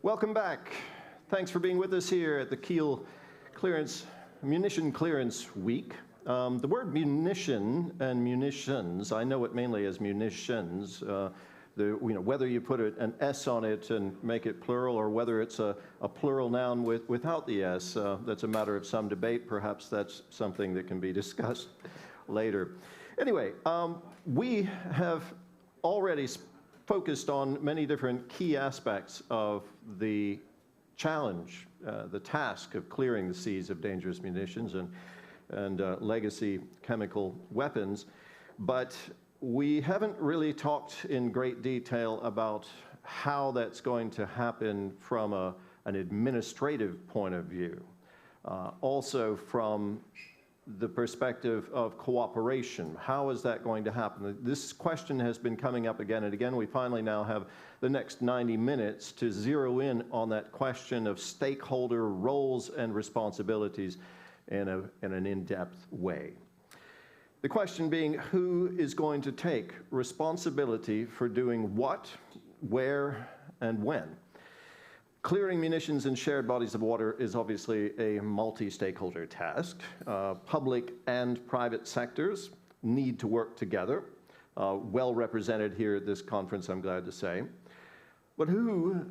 Welcome back. Thanks for being with us here at the Kiel Munition Clearance Week. The word munition and munitions, I know it mainly as munitions. Whether you put an S on it and make it plural, or whether it's a plural noun without the S, that's a matter of some debate. Perhaps that's something that can be discussed later. Anyway, we have already focused on many different key aspects of the challenge, the task of clearing the seas of dangerous munitions and legacy chemical weapons, but we haven't really talked in great detail about how that's going to happen from an administrative point of view. Also from the perspective of cooperation. How is that going to happen? This question has been coming up again and again. We finally now have the next 90 minutes to zero in on that question of stakeholder roles and responsibilities in an in-depth way. The question being, who is going to take responsibility for doing what, where, and when? Clearing munitions in shared bodies of water is obviously a multi-stakeholder task. Public and private sectors need to work together, well represented here at this conference, I'm glad to say. But who,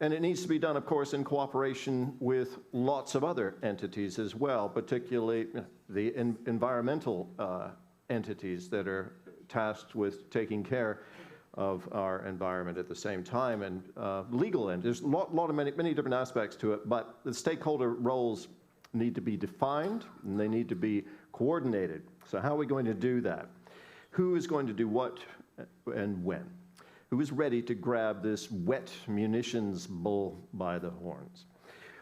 and it needs to be done, of course, in cooperation with lots of other entities as well, particularly the environmental entities that are tasked with taking care of our environment at the same time, and legal end. There's many different aspects to it, but the stakeholder roles need to be defined and they need to be coordinated. So how are we going to do that? Who is going to do what and when? Who is ready to grab this wet munitions bull by the horns?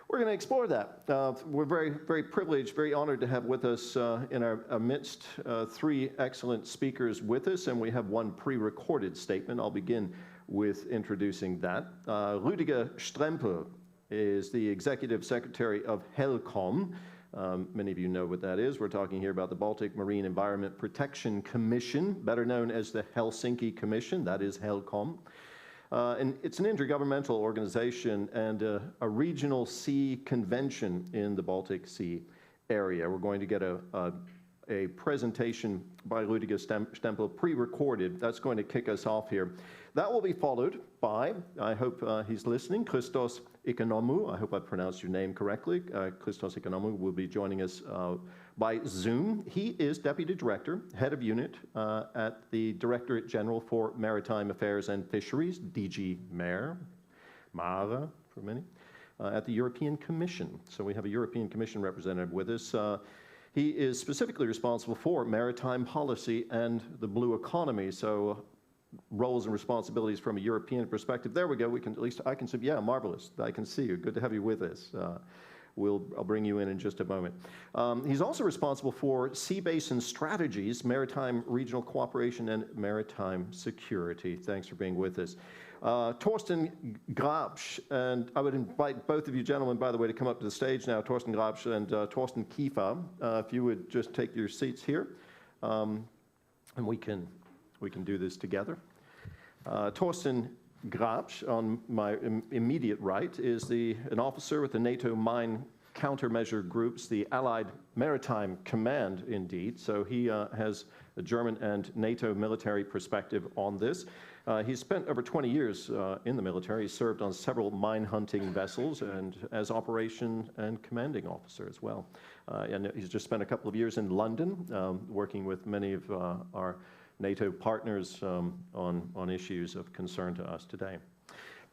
We're going to explore that. We're very, very privileged, very honored to have with us in our midst three excellent speakers with us, and we have one pre-recorded statement. I'll begin with introducing that. Rüdiger Strempel is the Executive Secretary of HELCOM. Many of you know what that is. We're talking here about the Baltic Marine Environment Protection Commission, better known as the Helsinki Commission. That is HELCOM. And it's an intergovernmental organization and a regional sea convention in the Baltic Sea area. We're going to get a presentation by Rüdiger Strempel, pre-recorded. That's going to kick us off here. That will be followed by, I hope he's listening, Christos Economou. I hope I pronounced your name correctly. Christos Economou will be joining us by Zoom. He is Deputy Director, Head of Unit at the Directorate General for Maritime Affairs and Fisheries, DG MARE, MARE for many, at the European Commission. So we have a European Commission representative with us. He is specifically responsible for maritime policy and the blue economy. So roles and responsibilities from a European perspective. There we go. We can, at least I can see, yeah, marvelous. I can see you. Good to have you with us. I'll bring you in just a moment. He's also responsible for sea basin strategies, maritime regional cooperation, and maritime security. Thanks for being with us. Thorsten Grabsch, and I would invite both of you gentlemen, by the way, to come up to the stage now, Thorsten Grabsch and Thorsten Kiefer, if you would just take your seats here, and we can do this together. Thorsten Grabsch, on my immediate right, is an officer with the NATO mine countermeasure groups, the Allied Maritime Command, indeed. So he has a German and NATO military perspective on this. He's spent over 20 years in the military. He served on several mine hunting vessels and as operation and commanding officer as well. And he's just spent a couple of years in London working with many of our NATO partners on issues of concern to us today.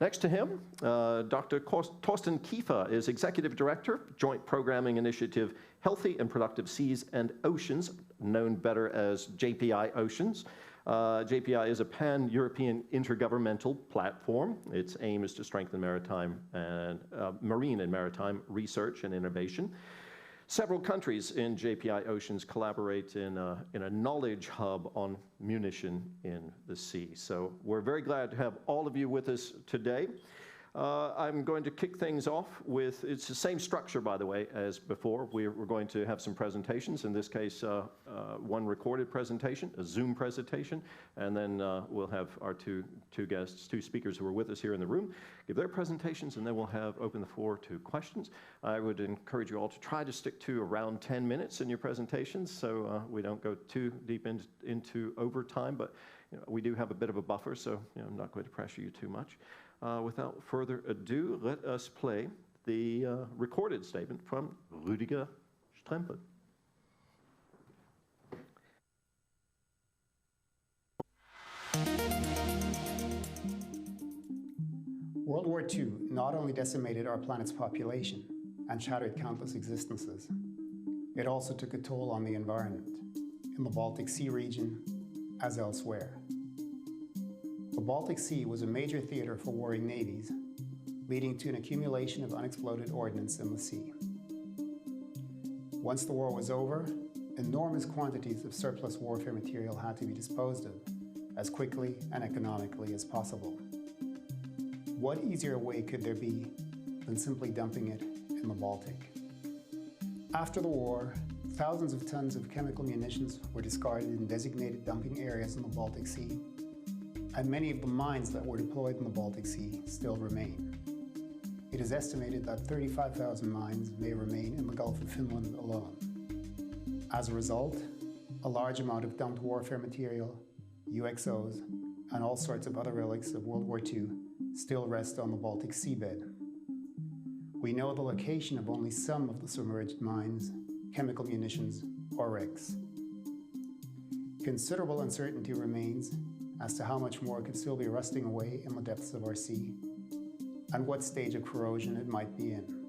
Next to him, Dr. Thorsten Kiefer is Executive Director, Joint Programming Initiative, Healthy and Productive Seas and Oceans, known better as JPI Oceans. JPI is a pan-European intergovernmental platform. Its aim is to strengthen maritime and marine and maritime research and innovation. Several countries in JPI Oceans collaborate in a knowledge hub on munition in the sea. So we're very glad to have all of you with us today. I'm going to kick things off with, it's the same structure, by the way, as before. We're going to have some presentations, in this case, one recorded presentation, a Zoom presentation, and then we'll have our two guests, two speakers who are with us here in the room, give their presentations, and then we'll open the floor to questions. I would encourage you all to try to stick to around 10 minutes in your presentations, so we don't go too deep into overtime, but we do have a bit of a buffer, so I'm not going to pressure you too much. Without further ado, let us play the recorded statement from Rüdiger Strempel. World War II not only decimated our planet's population and shattered countless existences, it also took a toll on the environment, in the Baltic Sea region as elsewhere. The Baltic Sea was a major theater for warring navies, leading to an accumulation of unexploded ordnance in the sea. Once the war was over, enormous quantities of surplus warfare material had to be disposed of as quickly and economically as possible. What easier way could there be than simply dumping it in the Baltic? After the war, thousands of tons of chemical munitions were discarded in designated dumping areas in the Baltic Sea, and many of the mines that were deployed in the Baltic Sea still remain. It is estimated that 35,000 mines may remain in the Gulf of Finland alone. As a result, a large amount of dumped warfare material, UXOs, and all sorts of other relics of World War II still rest on the Baltic seabed. We know the location of only some of the submerged mines, chemical munitions, or wrecks. Considerable uncertainty remains as to how much more could still be rusting away in the depths of our sea, and what stage of corrosion it might be in.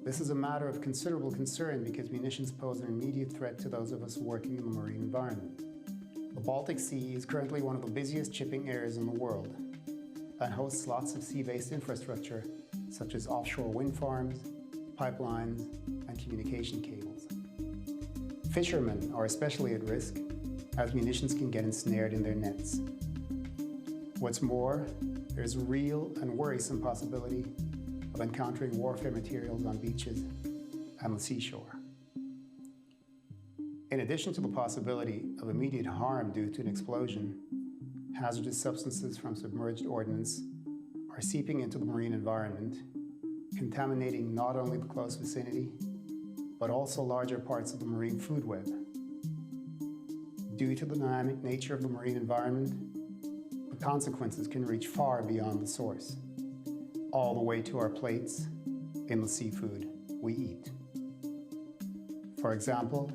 This is a matter of considerable concern because munitions pose an immediate threat to those of us working in the marine environment. The Baltic Sea is currently one of the busiest shipping areas in the world and hosts lots of sea-based infrastructure such as offshore wind farms, pipelines, and communication cables. Fishermen are especially at risk as munitions can get ensnared in their nets. What's more, there's a real and worrisome possibility of encountering warfare materials on beaches and the seashore. In addition to the possibility of immediate harm due to an explosion, hazardous substances from submerged ordnance are seeping into the marine environment, contaminating not only the close vicinity, but also larger parts of the marine food web. Due to the dynamic nature of the marine environment, the consequences can reach far beyond the source, all the way to our plates in the seafood we eat. For example,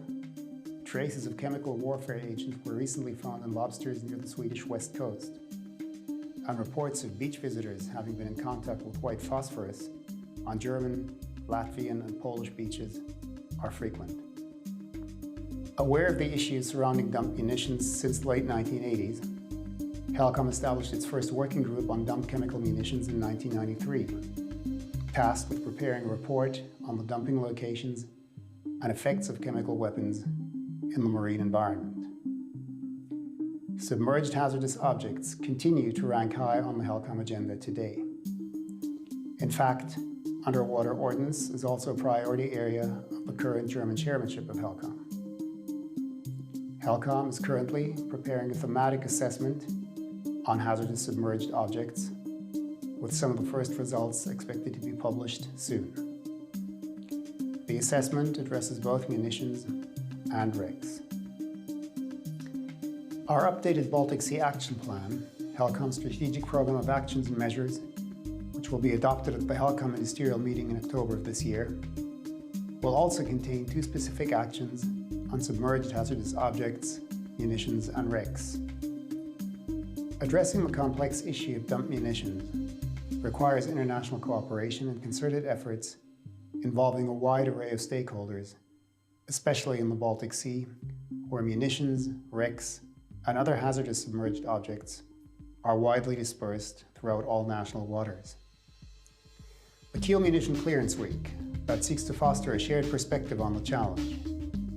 traces of chemical warfare agents were recently found in lobsters near the Swedish west coast, and reports of beach visitors having been in contact with white phosphorus on German, Latvian, and Polish beaches are frequent. Aware of the issues surrounding dumped munitions since the late 1980s, HELCOM established its first working group on dumped chemical munitions in 1993, tasked with preparing a report on the dumping locations and effects of chemical weapons in the marine environment. Submerged hazardous objects continue to rank high on the HELCOM agenda today. In fact, underwater ordnance is also a priority area of the current German chairmanship of HELCOM. HELCOM is currently preparing a thematic assessment on hazardous submerged objects, with some of the first results expected to be published soon. The assessment addresses both munitions and wrecks. Our updated Baltic Sea Action Plan, HELCOM's strategic program of actions and measures, which will be adopted at the HELCOM ministerial meeting in October of this year, will also contain two specific actions on submerged hazardous objects, munitions, and wrecks. Addressing the complex issue of dumped munitions requires international cooperation and concerted efforts involving a wide array of stakeholders, especially in the Baltic Sea, where munitions, wrecks, and other hazardous submerged objects are widely dispersed throughout all national waters. The Kiel Munition Clearance Week that seeks to foster a shared perspective on the challenge,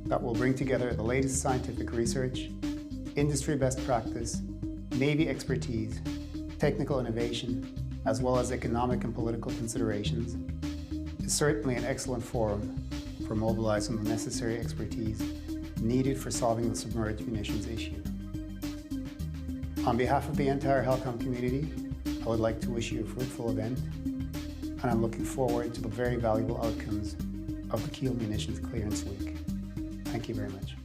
that will bring together the latest scientific research, industry best practice, Navy expertise, technical innovation, as well as economic and political considerations, is certainly an excellent forum for mobilizing the necessary expertise needed for solving the submerged munitions issue. On behalf of the entire HELCOM community, I would like to wish you a fruitful event, and I'm looking forward to the very valuable outcomes of the Kiel Munitions Clearance Week. Thank you very much.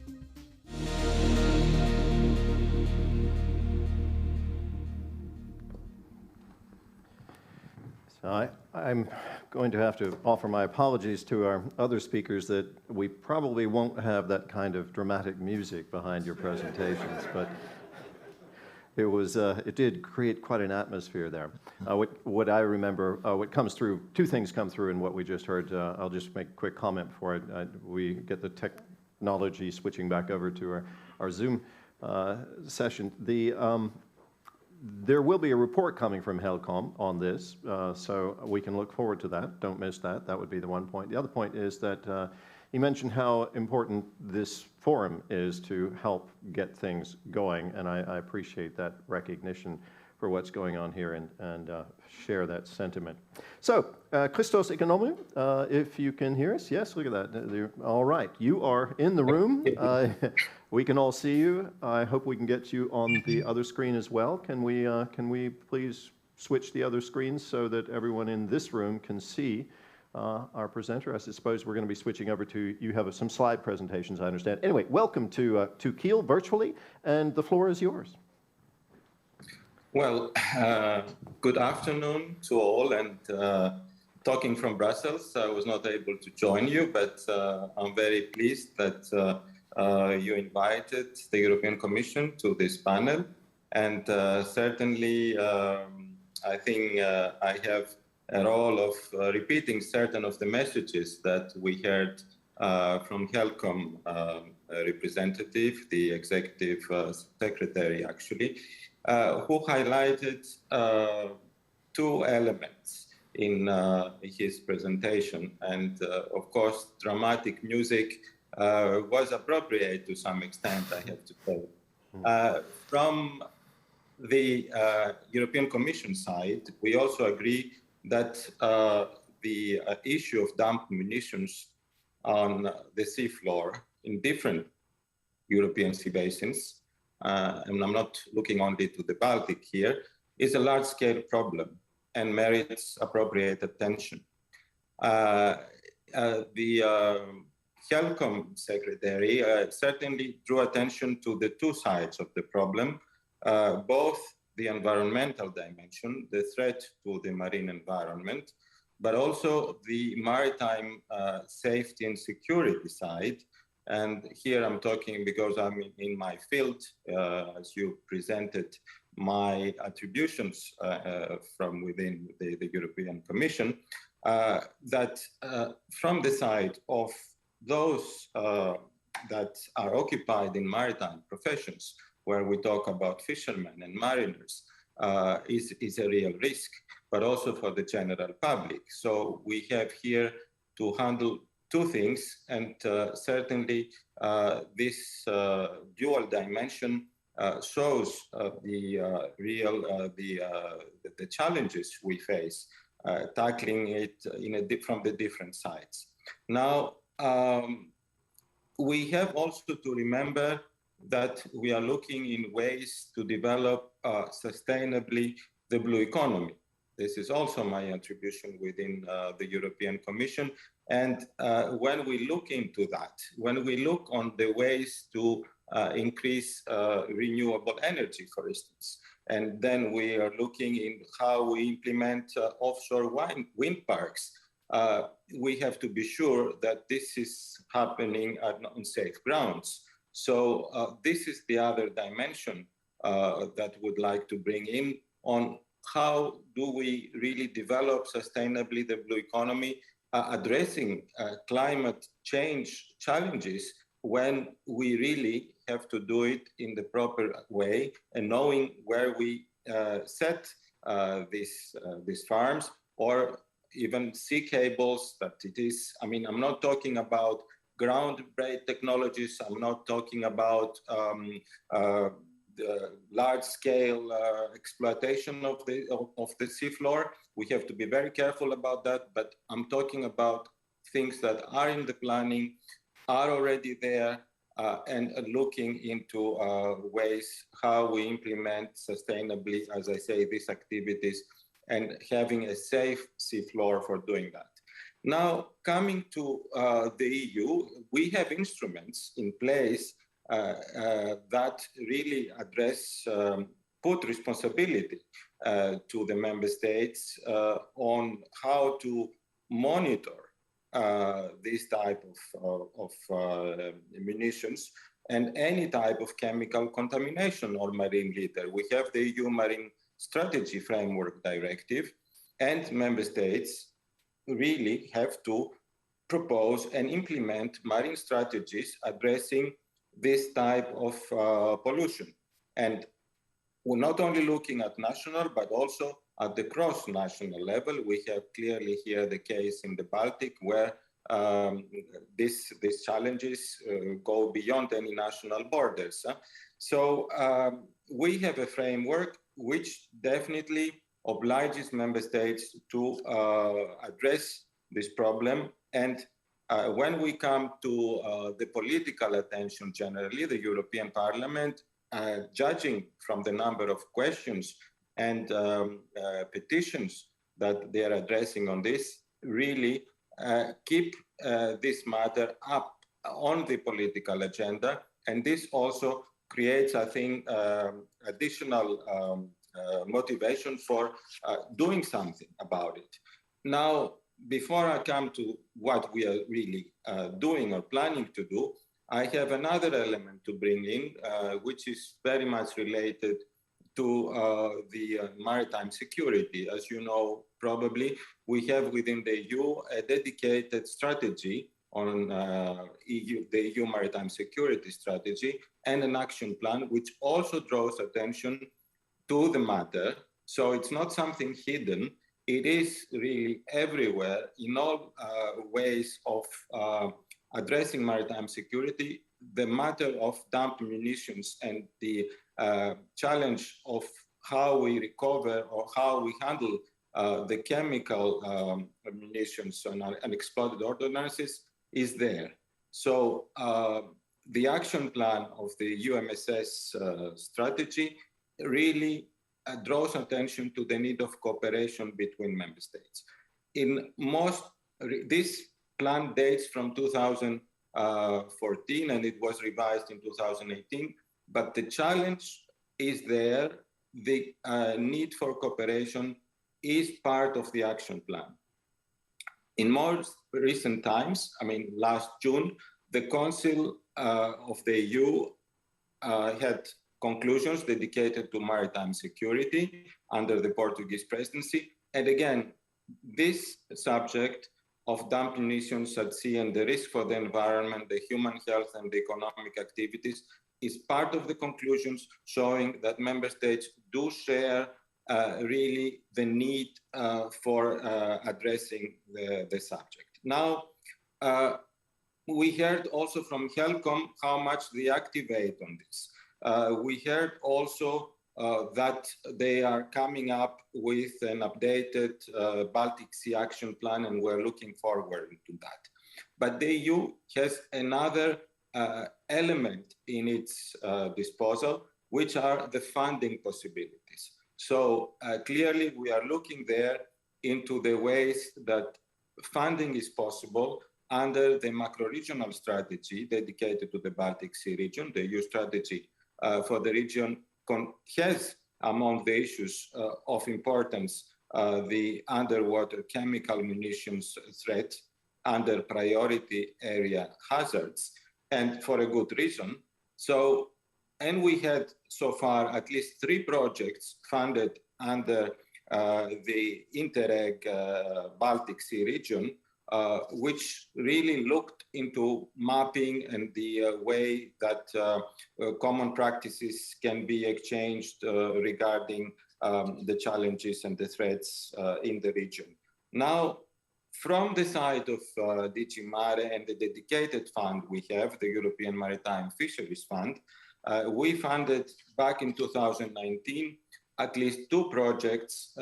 So I'm going to have to offer my apologies to our other speakers that we probably won't have that kind of dramatic music behind your presentations, but it did create quite an atmosphere there. What I remember, what comes through, two things come through in what we just heard. I'll just make a quick comment before we get the technology switching back over to our Zoom session. There will be a report coming from HELCOM on this, so we can look forward to that. Don't miss that. That would be the one point. The other point is that he mentioned how important this forum is to help get things going, and I appreciate that recognition for what's going on here and share that sentiment. So, Christos, Economou, if you can hear us. Yes, look at that. All right, you are in the room. We can all see you. I hope we can get you on the other screen as well. Can we please switch the other screens so that everyone in this room can see our presenter? I suppose we're going to be switching over to, you have some slide presentations, I understand. Anyway, welcome to Kiel virtually, and the floor is yours. Well, good afternoon to all, and talking from Brussels, I was not able to join you, but I'm very pleased that you invited the European Commission to this panel, and certainly I think I have a role of repeating certain of the messages that we heard from HELCOM representative, the executive secretary actually, who highlighted two elements in his presentation. And of course, dramatic music was appropriate to some extent, I have to say. From the European Commission side, we also agree that the issue of dumped munitions on the seafloor in different European sea basins, and I'm not looking only to the Baltic here, is a large-scale problem and merits appropriate attention. The HELCOM secretary certainly drew attention to the two sides of the problem, both the environmental dimension, the threat to the marine environment, but also the maritime safety and security side. And here I'm talking because I'm in my field, as you presented my attributions from within the European Commission, that from the side of those that are occupied in maritime professions, where we talk about fishermen and mariners, is a real risk, but also for the general public. So we have here to handle two things, and certainly this dual dimension shows the real the challenges we face, tackling it from the different sides. Now, we have also to remember that we are looking in ways to develop sustainably the blue economy. This is also my attribution within the European Commission. And when we look into that, when we look on the ways to increase renewable energy, for instance, and then we are looking in how we implement offshore wind parks, we have to be sure that this is happening on safe grounds. So this is the other dimension that would like to bring in on how do we really develop sustainably the blue economy, addressing climate change challenges when we really have to do it in the proper way, and knowing where we set these farms, or even sea cables that it is. I mean, I'm not talking about ground-based technologies. I'm not talking about large-scale exploitation of the seafloor. We have to be very careful about that, but I'm talking about things that are in the planning, are already there, and looking into ways how we implement sustainably, as I say, these activities, and having a safe seafloor for doing that. Now, coming to the EU, we have instruments in place that really address, put responsibility to the member states on how to monitor this type of munitions and any type of chemical contamination or marine litter. We have the EU Marine Strategy Framework Directive, and member states really have to propose and implement marine strategies addressing this type of pollution. And we're not only looking at national, but also at the cross-national level. We have clearly here the case in the Baltic where these challenges go beyond any national borders. So we have a framework which definitely obliges member states to address this problem. And when we come to the political attention generally, the European Parliament, judging from the number of questions and petitions that they are addressing on this, really keep this matter up on the political agenda. And this also creates, I think, additional motivation for doing something about it. Now, before I come to what we are really doing or planning to do, I have another element to bring in, which is very much related to the maritime security. As you know, probably, we have within the EU a dedicated strategy on the EU Maritime Security Strategy and an action plan, which also draws attention to the matter. So it's not something hidden. It is really everywhere in all ways of addressing maritime security. The matter of dumped munitions and the challenge of how we recover or how we handle the chemical munitions and unexploded ordnances is there. So the action plan of the UMSS strategy really draws attention to the need of cooperation between member states. This plan dates from 2014 and it was revised in 2018, but the challenge is there. The need for cooperation is part of the action plan. In more recent times, I mean, last June, the Council of the EU had conclusions dedicated to maritime security under the Portuguese presidency. And again, this subject of dumped munitions at sea and the risk for the environment, the human health and the economic activities is part of the conclusions, showing that member states do share really the need for addressing the subject. Now, we heard also from HELCOM how much they activate on this. We heard also that they are coming up with an updated Baltic Sea Action Plan, and we're looking forward to that. But the EU has another element in its disposal, which are the funding possibilities. So clearly we are looking there into the ways that funding is possible under the macro-regional strategy dedicated to the Baltic Sea region. The EU strategy for the region has among the issues of importance the underwater chemical munitions threat under priority area hazards, and for a good reason. So, and we had so far at least 3 projects funded under the Interreg Baltic Sea region, which really looked into mapping and the way that common practices can be exchanged regarding the challenges and the threats in the region. Now, from the side of DG MARE and the dedicated fund we have, the European Maritime Fisheries Fund, We funded back in 2019 at least 2 projects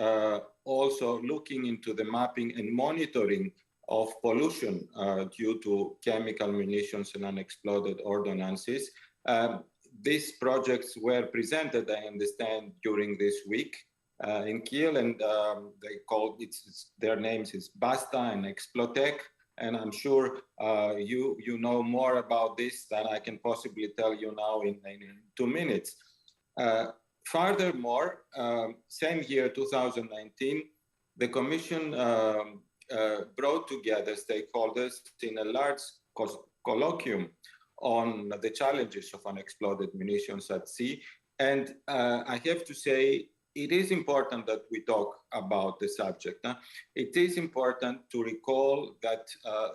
also looking into the mapping and monitoring of pollution due to chemical munitions and unexploded ordnances. These projects were presented, I understand, during this week in Kiel, and they called their names is BASTA and Explotech, and I'm sure you know more about this than I can possibly tell you now in 2 minutes. Furthermore, same year, 2019, the Commission brought together stakeholders in a large colloquium on the challenges of unexploded munitions at sea. And I have to say, it is important that we talk about the subject. It is important to recall that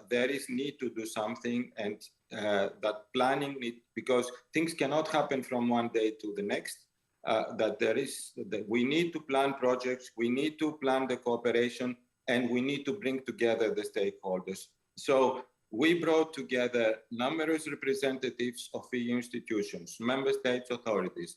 there is need to do something, and that planning because things cannot happen from one day to the next. That we need to plan projects, we need to plan the cooperation, and we need to bring together the stakeholders. So we brought together numerous representatives of EU institutions, member states authorities,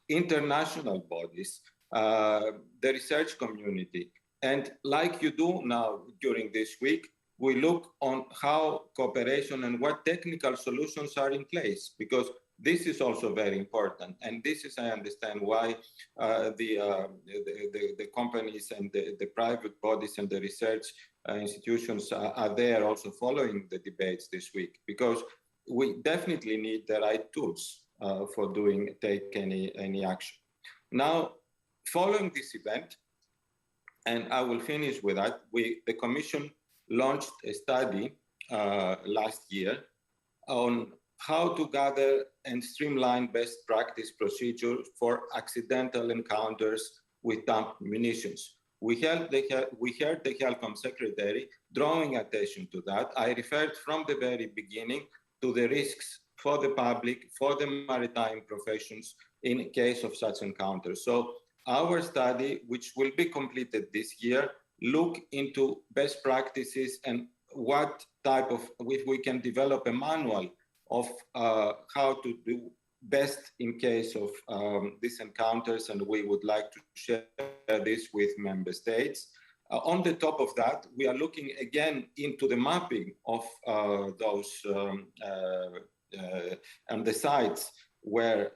international bodies, the research community. And like you do now during this week, we look on how cooperation and what technical solutions are in place, because this is also very important. And this is, I understand, why the companies and the private bodies and the research institutions are there also following the debates this week, because we definitely need the right tools for take any action. Now, following this event, and I will finish with that, the Commission launched a study last year on how to gather and streamline best practice procedures for accidental encounters with dump munitions. We heard the HELCOM secretary drawing attention to that. I referred from the very beginning to the risks for the public, for the maritime professions in case of such encounters. So our study, which will be completed this year, look into best practices and what type of, if we can develop a manual of how to do best in case of these encounters, and we would like to share this with member states. On the top of that, we are looking again into the mapping of those and the sites where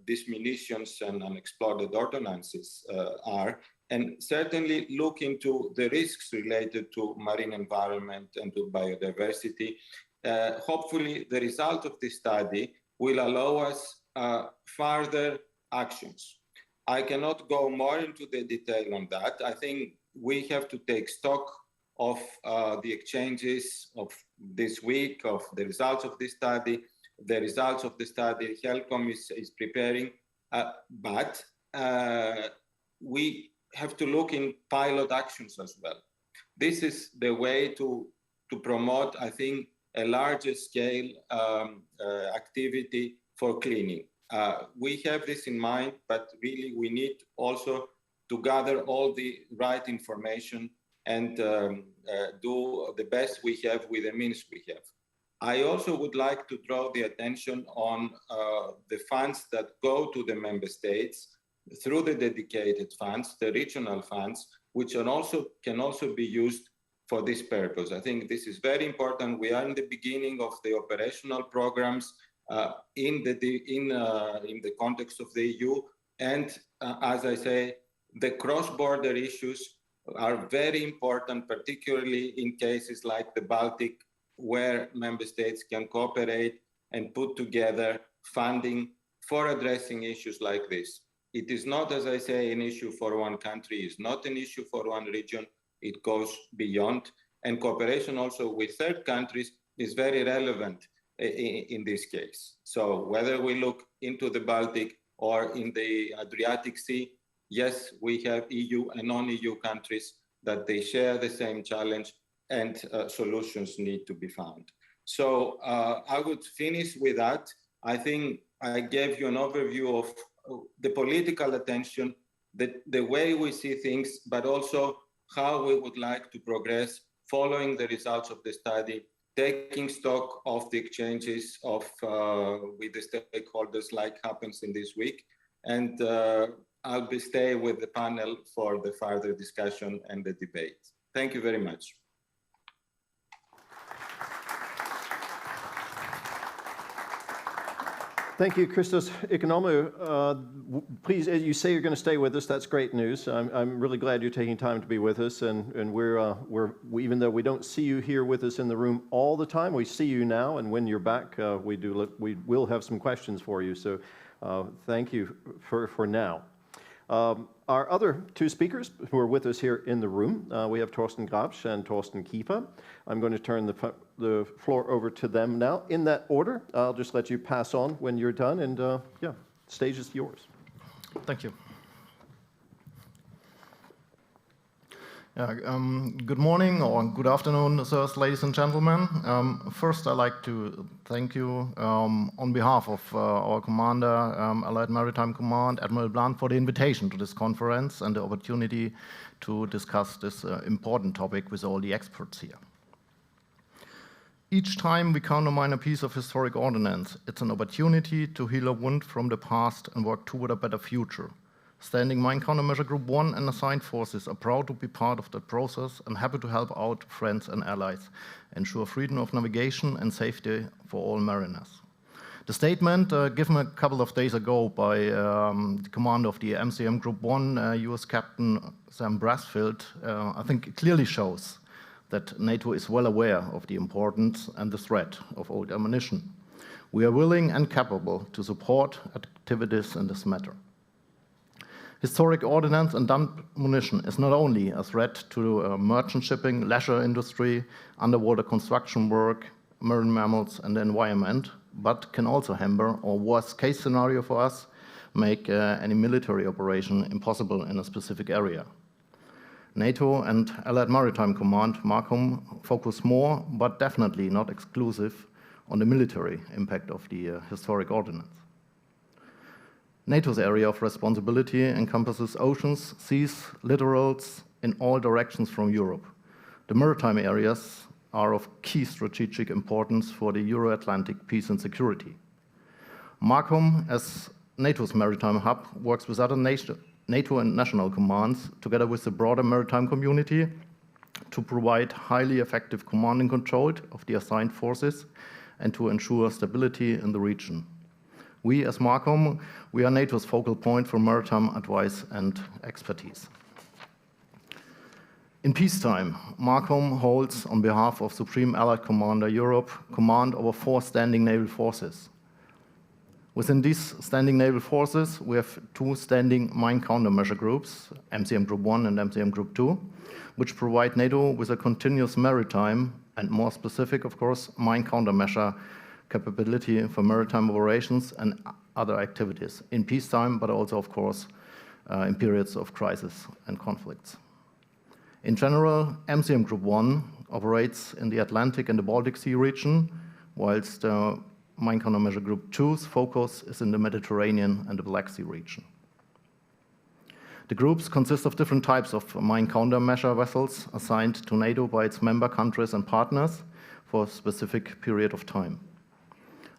these munitions and unexploded ordnances are, and certainly look into the risks related to marine environment and to biodiversity. Hopefully, the result of this study will allow us further actions. I cannot go more into the detail on that. I think we have to take stock of the exchanges of this week, of the results of this study, the results of the study HELCOM is preparing, but we have to look in pilot actions as well. This is the way to promote, I think, a larger scale activity for cleaning. We have this in mind, but really we need also to gather all the right information and do the best we have with the means we have. I also would like to draw the attention on the funds that go to the member states through the dedicated funds, the regional funds, which can also be used for this purpose. I think this is very important. We are in the beginning of the operational programs in the context of the EU, and as I say, the cross-border issues are very important, particularly in cases like the Baltic, where member states can cooperate and put together funding for addressing issues like this. It is not, as I say, an issue for one country, it's not an issue for one region, it goes beyond. And cooperation also with third countries is very relevant in this case. So whether we look into the Baltic or in the Adriatic Sea, yes, we have EU and non-EU countries that they share the same challenge, and solutions need to be found. So I would finish with that. I think I gave you an overview of the political attention, the way we see things, but also how we would like to progress following the results of the study taking stock of the exchanges of with the stakeholders like happens in this week. And I'll be staying with the panel for the further discussion and the debate. Thank you very much. Thank you, Christos. Economou, please, as you say you're going to stay with us, that's great news. I'm really glad you're taking time to be with us, and even though we don't see you here with us in the room all the time, we see you now, and when you're back, we will have some questions for you. So thank you for now. Our other two speakers who are with us here in the room, we have Thorsten Grabsch and Thorsten Kiefer. I'm going to turn the floor over to them now. In that order, I'll just let you pass on when you're done, and yeah, stage is yours. Thank you. Good morning or good afternoon, sirs, ladies and gentlemen. First, I'd like to thank you on behalf of our commander, Allied Maritime Command, Admiral Blunt, for the invitation to this conference and the opportunity to discuss this important topic with all the experts here. Each time we countermine a piece of historic ordnance, it's an opportunity to heal a wound from the past and work toward a better future. Standing Mine Countermeasure Group 1 and assigned forces are proud to be part of that process and happy to help out friends and allies, ensure freedom of navigation and safety for all mariners. The statement given a couple of days ago by the commander of the MCM Group 1, US Captain Sam Brassfield, I think clearly shows that NATO is well aware of the importance and the threat of old ammunition. We are willing and capable to support activities in this matter. Historic ordnance and dump munition is not only a threat to merchant shipping, leisure industry, underwater construction work, marine mammals, and the environment, but can also hamper, or worst case scenario for us, make any military operation impossible in a specific area. NATO and Allied Maritime Command, MARCOM, focus more, but definitely not exclusive, on the military impact of the historic ordnance. NATO's area of responsibility encompasses oceans, seas, littorals in all directions from Europe. The maritime areas are of key strategic importance for the Euro-Atlantic peace and security. MARCOM, as NATO's maritime hub, works with other NATO and national commands, together with the broader maritime community, to provide highly effective command and control of the assigned forces and to ensure stability in the region. We, as MARCOM, we are NATO's focal point for maritime advice and expertise. In peacetime, MARCOM holds, on behalf of Supreme Allied Commander Europe, command over 4 standing naval forces. Within these standing naval forces, we have 2 standing mine countermeasure groups, MCM Group 1 and MCM Group 2, which provide NATO with a continuous maritime, and more specific, of course, mine countermeasure capability for maritime operations and other activities in peacetime, but also, of course, in periods of crisis and conflicts. In general, MCM Group 1 operates in the Atlantic and the Baltic Sea region, whilst Mine Countermeasure Group 2's focus is in the Mediterranean and the Black Sea region. The groups consist of different types of mine countermeasure vessels assigned to NATO by its member countries and partners for a specific period of time.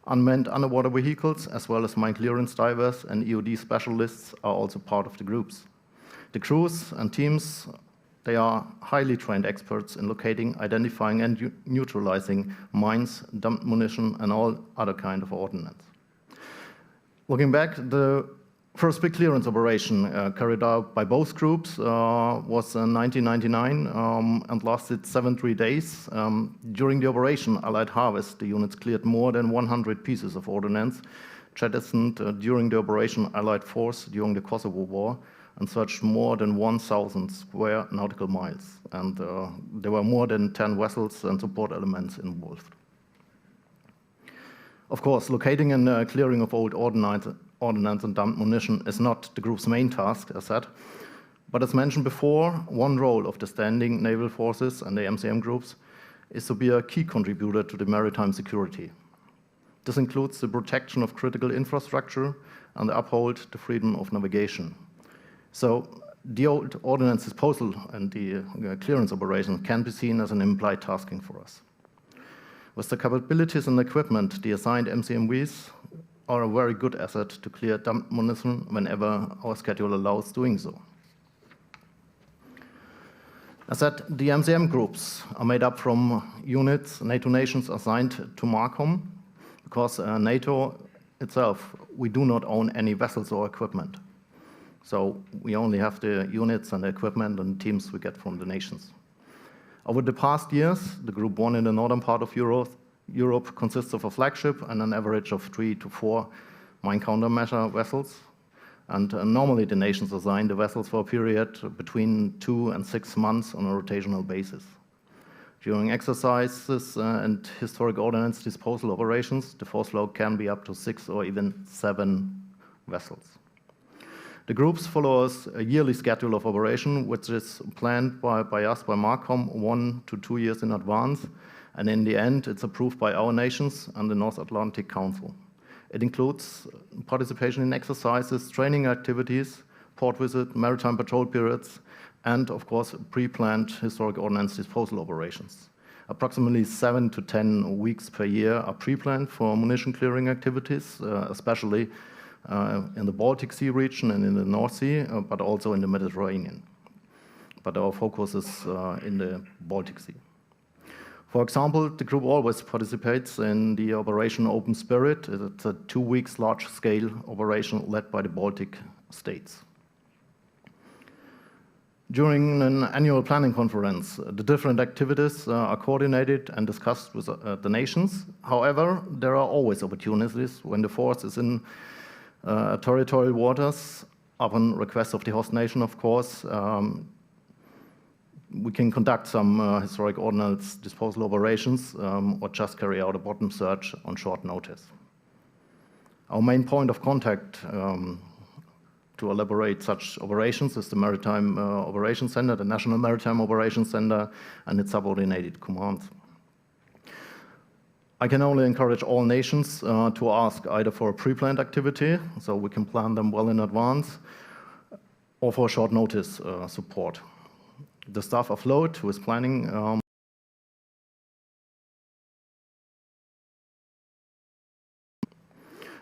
Unmanned underwater vehicles, as well as mine clearance divers and EOD specialists, are also part of the groups. The crews and teams, they are highly trained experts in locating, identifying, and neutralizing mines, dumped munition, and all other kind of ordnance. Looking back, the first big clearance operation carried out by both groups was in 1999 and lasted 73 days. During the operation Allied Harvest, the units cleared more than 100 pieces of ordnance jettisoned during the Operation Allied Force during the Kosovo War, and searched more than 1,000 square nautical miles. And there were more than 10 vessels and support elements involved. Of course, locating and clearing of old ordnance and dumped munition is not the group's main task, as said. But as mentioned before, one role of the standing naval forces and the MCM groups is to be a key contributor to the maritime security. This includes the protection of critical infrastructure and uphold the freedom of navigation. So the old ordnance disposal and the clearance operation can be seen as an implied tasking for us. With the capabilities and equipment, the assigned MCMVs are a very good asset to clear dumped munition whenever our schedule allows doing so. As said, the MCM groups are made up from units, NATO nations assigned to MARCOM, because NATO itself, we do not own any vessels or equipment. So we only have the units and the equipment and teams we get from the nations. Over the past years, the Group 1 in the northern part of Europe consists of a flagship and an average of 3 to 4 mine countermeasure vessels. And normally the nations assign the vessels for a period between 2 and 6 months on a rotational basis. During exercises and historic ordnance disposal operations, the force flow can be up to 6 or even 7 vessels. The groups follow a yearly schedule of operation, which is planned by MARCOM 1 to 2 years in advance, and in the end, it's approved by our nations and the North Atlantic Council. It includes participation in exercises, training activities, port visit, maritime patrol periods, and of course, pre-planned historic ordnance disposal operations. Approximately 7 to 10 weeks per year are pre-planned for munition clearing activities, especially in the Baltic Sea region and in the North Sea, but also in the Mediterranean. But our focus is in the Baltic Sea. For example, the group always participates in the Operation Open Spirit. It's a 2 weeks large-scale operation led by the Baltic states. During an annual planning conference, the different activities are coordinated and discussed with the nations. However, there are always opportunities when the force is in territorial waters, upon request of the host nation, of course. We can conduct some historic ordnance disposal operations or just carry out a bottom search on short notice. Our main point of contact to elaborate such operations is the Maritime Operations Center, the National Maritime Operations Center, and its subordinated commands. I can only encourage all nations to ask either for a pre-planned activity, so we can plan them well in advance, or for short notice support. The staff afloat who is planning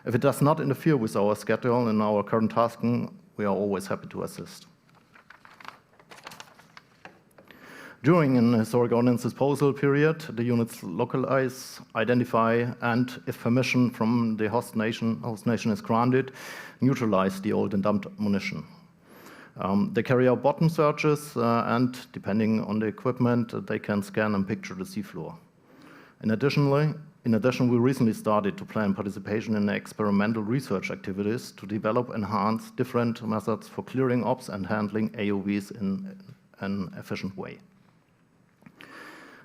if it does not interfere with our schedule and our current tasking, we are always happy to assist. During an historic ordnance disposal period, the units localize, identify, and, if permission from the host nation is granted, neutralize the old and dumped munition. They carry out bottom searches, and depending on the equipment, they can scan and picture the seafloor. In addition, we recently started to plan participation in experimental research activities to develop and enhance different methods for clearing ops and handling AOVs in an efficient way.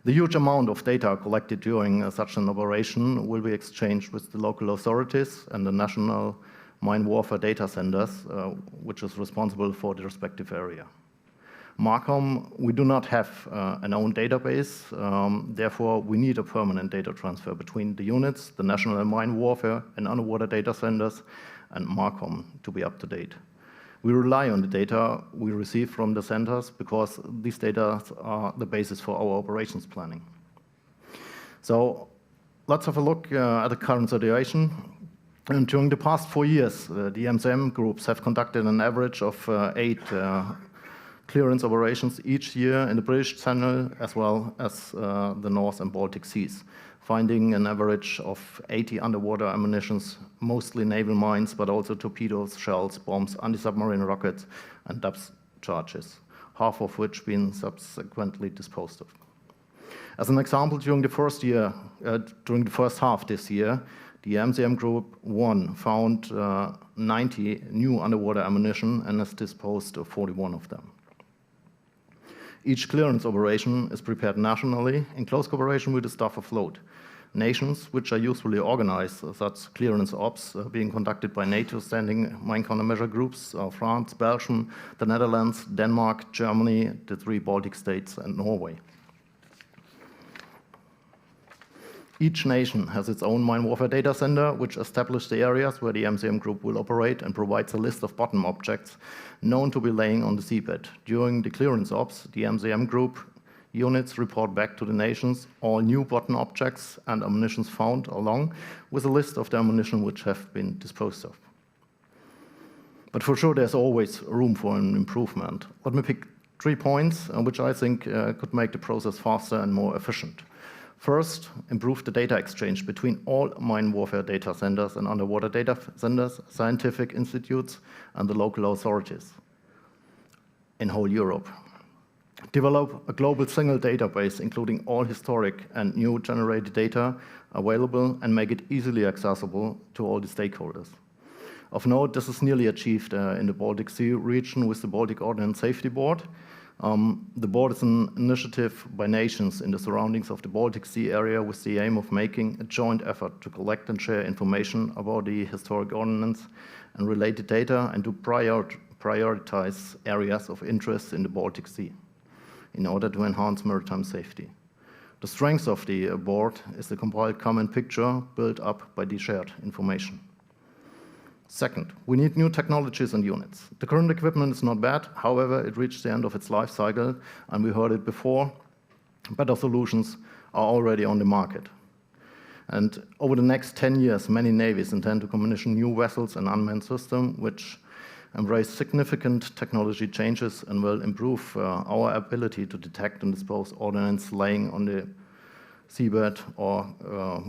The huge amount of data collected during such an operation will be exchanged with the local authorities and the national mine warfare data centers, which is responsible for the respective area. MARCOM, we do not have an own database, therefore we need a permanent data transfer between the units, the national mine warfare and underwater data centers, and MARCOM to be up to date. We rely on the data we receive from the centers because these data are the basis for our operations planning. So let's have a look at the current situation. And during the past 4 years, the MCM groups have conducted an average of 8 clearance operations each year in the British Channel as well as the North and Baltic Seas, finding an average of 80 underwater ammunitions, mostly naval mines, but also torpedoes, shells, bombs, anti-submarine rockets, and depth charges, half of which been subsequently disposed of. As an example, during the first half this year, the MCM Group 1 found 90 new underwater ammunition and has disposed of 41 of them. Each clearance operation is prepared nationally in close cooperation with the staff afloat. Nations, which are usually organized such clearance ops being conducted by NATO standing mine countermeasure groups, are France, Belgium, the Netherlands, Denmark, Germany, the 3 Baltic states, and Norway. Each nation has its own mine warfare data center, which establishes the areas where the MCM Group will operate and provides a list of bottom objects known to be laying on the seabed. During the clearance ops, the MCM Group Units report back to the nations all new button objects and ammunitions found, along with a list of the ammunition which have been disposed of. But for sure, there's always room for an improvement. Let me pick 3 points which I think could make the process faster and more efficient. First, improve the data exchange between all mine warfare data centers and underwater data centers, scientific institutes, and the local authorities in whole Europe. Develop a global single database, including all historic and new generated data available, and make it easily accessible to all the stakeholders. Of note, this is nearly achieved in the Baltic Sea region with the Baltic Ordnance Safety Board. The board is an initiative by nations in the surroundings of the Baltic Sea area with the aim of making a joint effort to collect and share information about the historic ordnance and related data, and to prioritize areas of interest in the Baltic Sea in order to enhance maritime safety. The strength of the board is the compiled common picture built up by the shared information. Second, we need new technologies and units. The current equipment is not bad, however, it reached the end of its life cycle, and we heard it before, better solutions are already on the market. And over the next 10 years, many navies intend to commission new vessels and unmanned systems, which embrace significant technology changes and will improve our ability to detect and dispose ordnance laying on the seabed or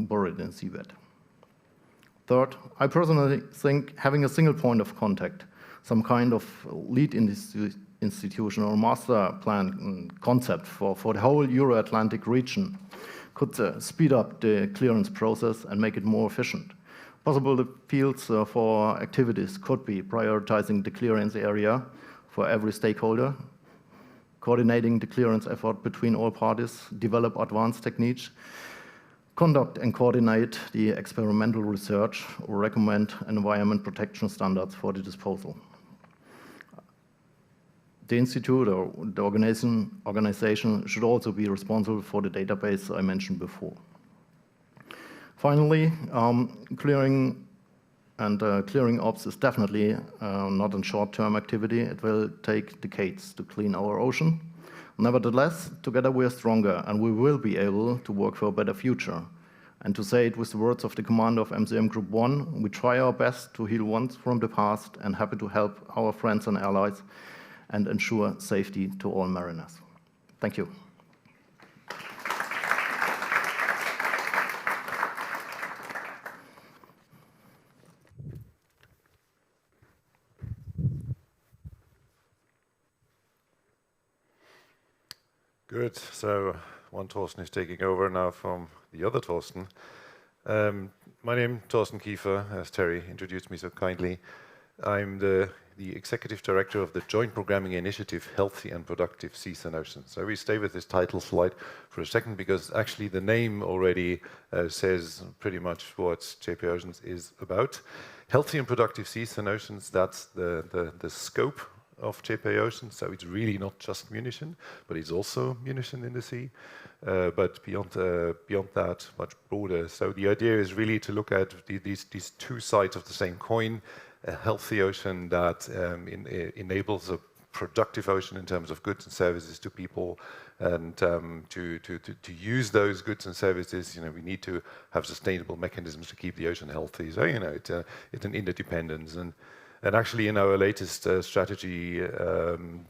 buried in the seabed. Third, I personally think having a single point of contact, some kind of lead institution or master plan concept for the whole Euro-Atlantic region could speed up the clearance process and make it more efficient. Possible fields for activities could be prioritizing the clearance area for every stakeholder, coordinating the clearance effort between all parties, develop advanced techniques, conduct and coordinate the experimental research, or recommend environment protection standards for the disposal. The institute or the organization should also be responsible for the database I mentioned before. Finally, clearing ops is definitely not a short-term activity. It will take decades to clean our ocean. Nevertheless, together we are stronger, and we will be able to work for a better future. And to say it with the words of the commander of MCM Group 1, we try our best to heal wounds from the past and happy to help our friends and allies and ensure safety to all mariners. Thank you. Good. So one Thorsten is taking over now from the other Thorsten. My name is Thorsten Kiefer, as Terry introduced me so kindly. I'm the Executive Director of the Joint Programming Initiative, Healthy and Productive Seas and Oceans. So we stay with this title slide for a second, because actually the name already says pretty much what JP Oceans is about. Healthy and Productive Seas and Oceans, that's the scope of JP Oceans. So it's really not just munition, but it's also munition in the sea. But beyond that, much broader. So the idea is really to look at these two sides of the same coin: a healthy ocean that enables a productive ocean in terms of goods and services to people, and to use those goods and services, we need to have sustainable mechanisms to keep the ocean healthy. So it's an interdependence. And actually, in our latest strategy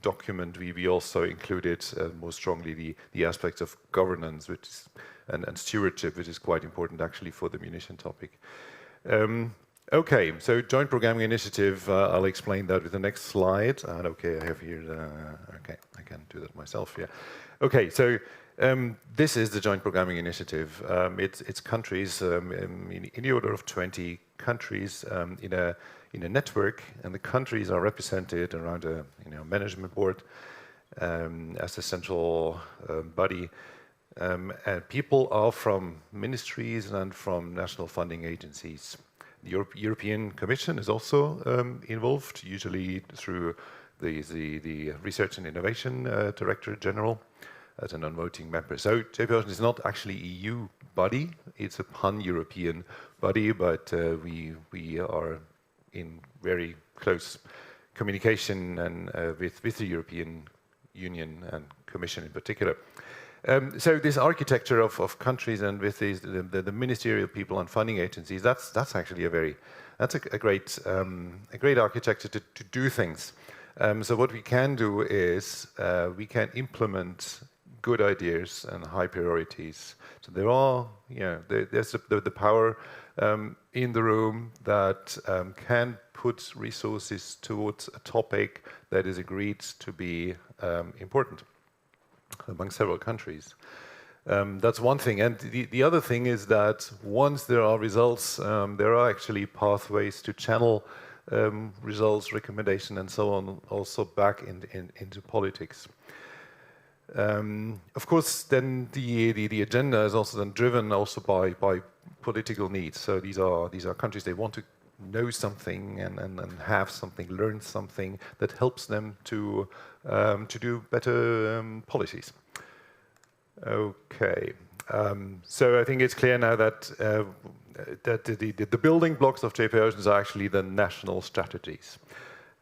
document, we also included more strongly the aspects of governance, and stewardship, which is quite important actually for the munition topic. Okay, so joint programming initiative. I'll explain that with the next slide. And okay, I have here. Okay, I can do that myself. Yeah. Okay, so this is the joint programming initiative. It's countries in the order of 20 countries in a network, and the countries are represented around a management board as a central body. And people are from ministries and from national funding agencies. The European Commission is also involved, usually through the Research and Innovation Directorate General as a non-voting member. So JP Ocean is not actually an EU body; it's a pan-European body, but we are in very close communication and with the European Union and Commission in particular. So this architecture of countries and with these, the ministerial people and funding agencies, that's actually a great architecture to do things. So what we can do is we can implement good ideas and high priorities. So there are, there's the power in the room that can put resources towards a topic that is agreed to be important among several countries. That's one thing. And the other thing is that once there are results, there are actually pathways to channel results, recommendation, and so on, also back into politics. Of course, then the agenda is also then driven also by political needs. So these are countries, they want to know something and have something, learn something that helps them to do better policies. Okay, so I think it's clear now that the building blocks of JPA Oceans are actually the national strategies.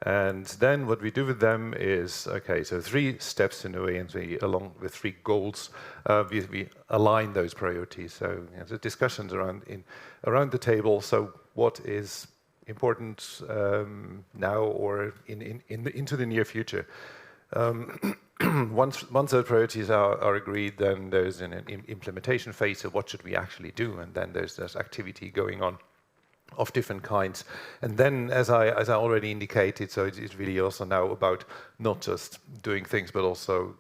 And then what we do with them is, okay, so 3 steps in a way, and along with 3 goals, we align those priorities. So the discussions around the table. So what is important now or into the near future? Once those priorities are agreed, then there's an implementation phase. So what should we actually do? And then there's activity going on of different kinds. And then, as I already indicated, so it's really also now about not just doing things, but also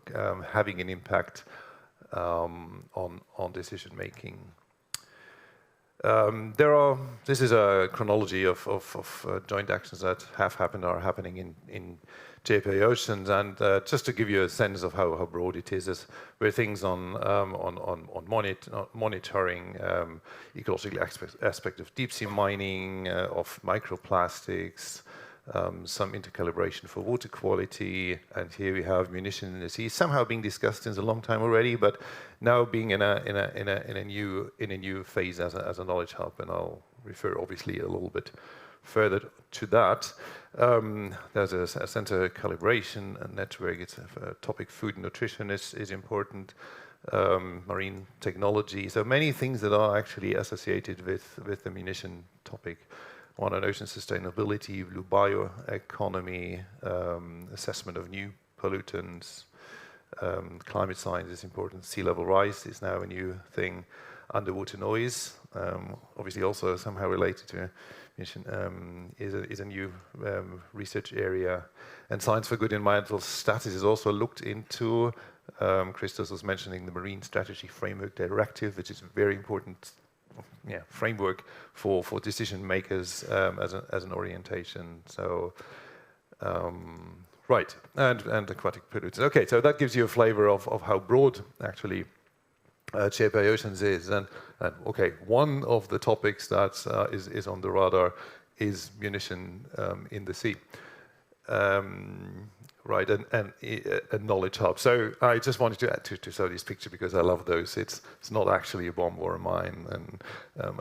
having an impact on decision making. This is a chronology of joint actions that have happened or are happening in JPA Oceans, and just to give you a sense of how broad it is where things on monitoring, ecological aspect of deep sea mining, of microplastics, some intercalibration for water quality, and here we have munition in the sea, somehow being discussed since a long time already, but now being in a new phase as a knowledge hub, and I'll refer obviously a little bit further to that. There's a center calibration and network. It's a topic. Food and nutrition is important. Marine technology. So many things that are actually associated with the munition topic. One on ocean sustainability, blue bioeconomy, assessment of new pollutants, climate science is important. Sea level rise is now a new thing. Underwater noise, obviously also somehow related to mission, is a new research area. And science for good environmental status is also looked into. Christos was mentioning the Marine Strategy Framework Directive, which is a very important framework for decision makers as an orientation. So, right, and aquatic pollutants. Okay, so that gives you a flavor of how broad actually JPA Oceans is. And okay, one of the topics that is on the radar is munition in the sea. Right, and a knowledge hub. So I just wanted to add to show this picture because I love those. It's not actually a bomb or a mine, and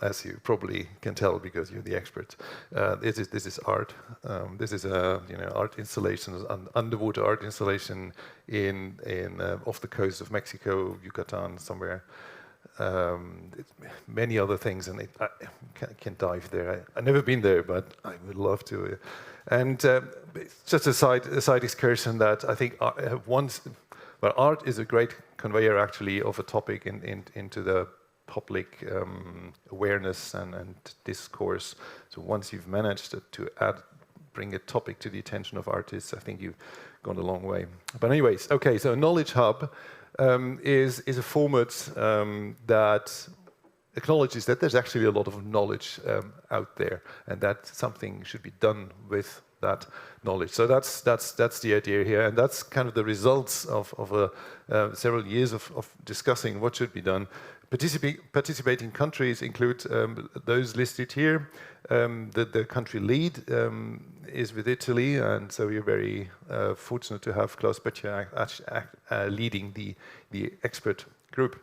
as you probably can tell because you're the expert, this is art. This is a art installation, an underwater art installation in off the coast of Mexico, Yucatan, somewhere. Many other things, and I can't dive there. I've never been there, but I would love to. And just a side excursion that I think art is a great conveyor actually of a topic into the public awareness and discourse. So once you've managed to bring a topic to the attention of artists, I think you've gone a long way. But anyways, okay, so a knowledge hub is a format that acknowledges that there's actually a lot of knowledge out there, and that something should be done with that knowledge. So that's the idea here, and that's kind of the results of several years of discussing what should be done. Participating countries include those listed here. The country lead is with Italy, and so we're very fortunate to have Klaus Böttcher leading the expert group.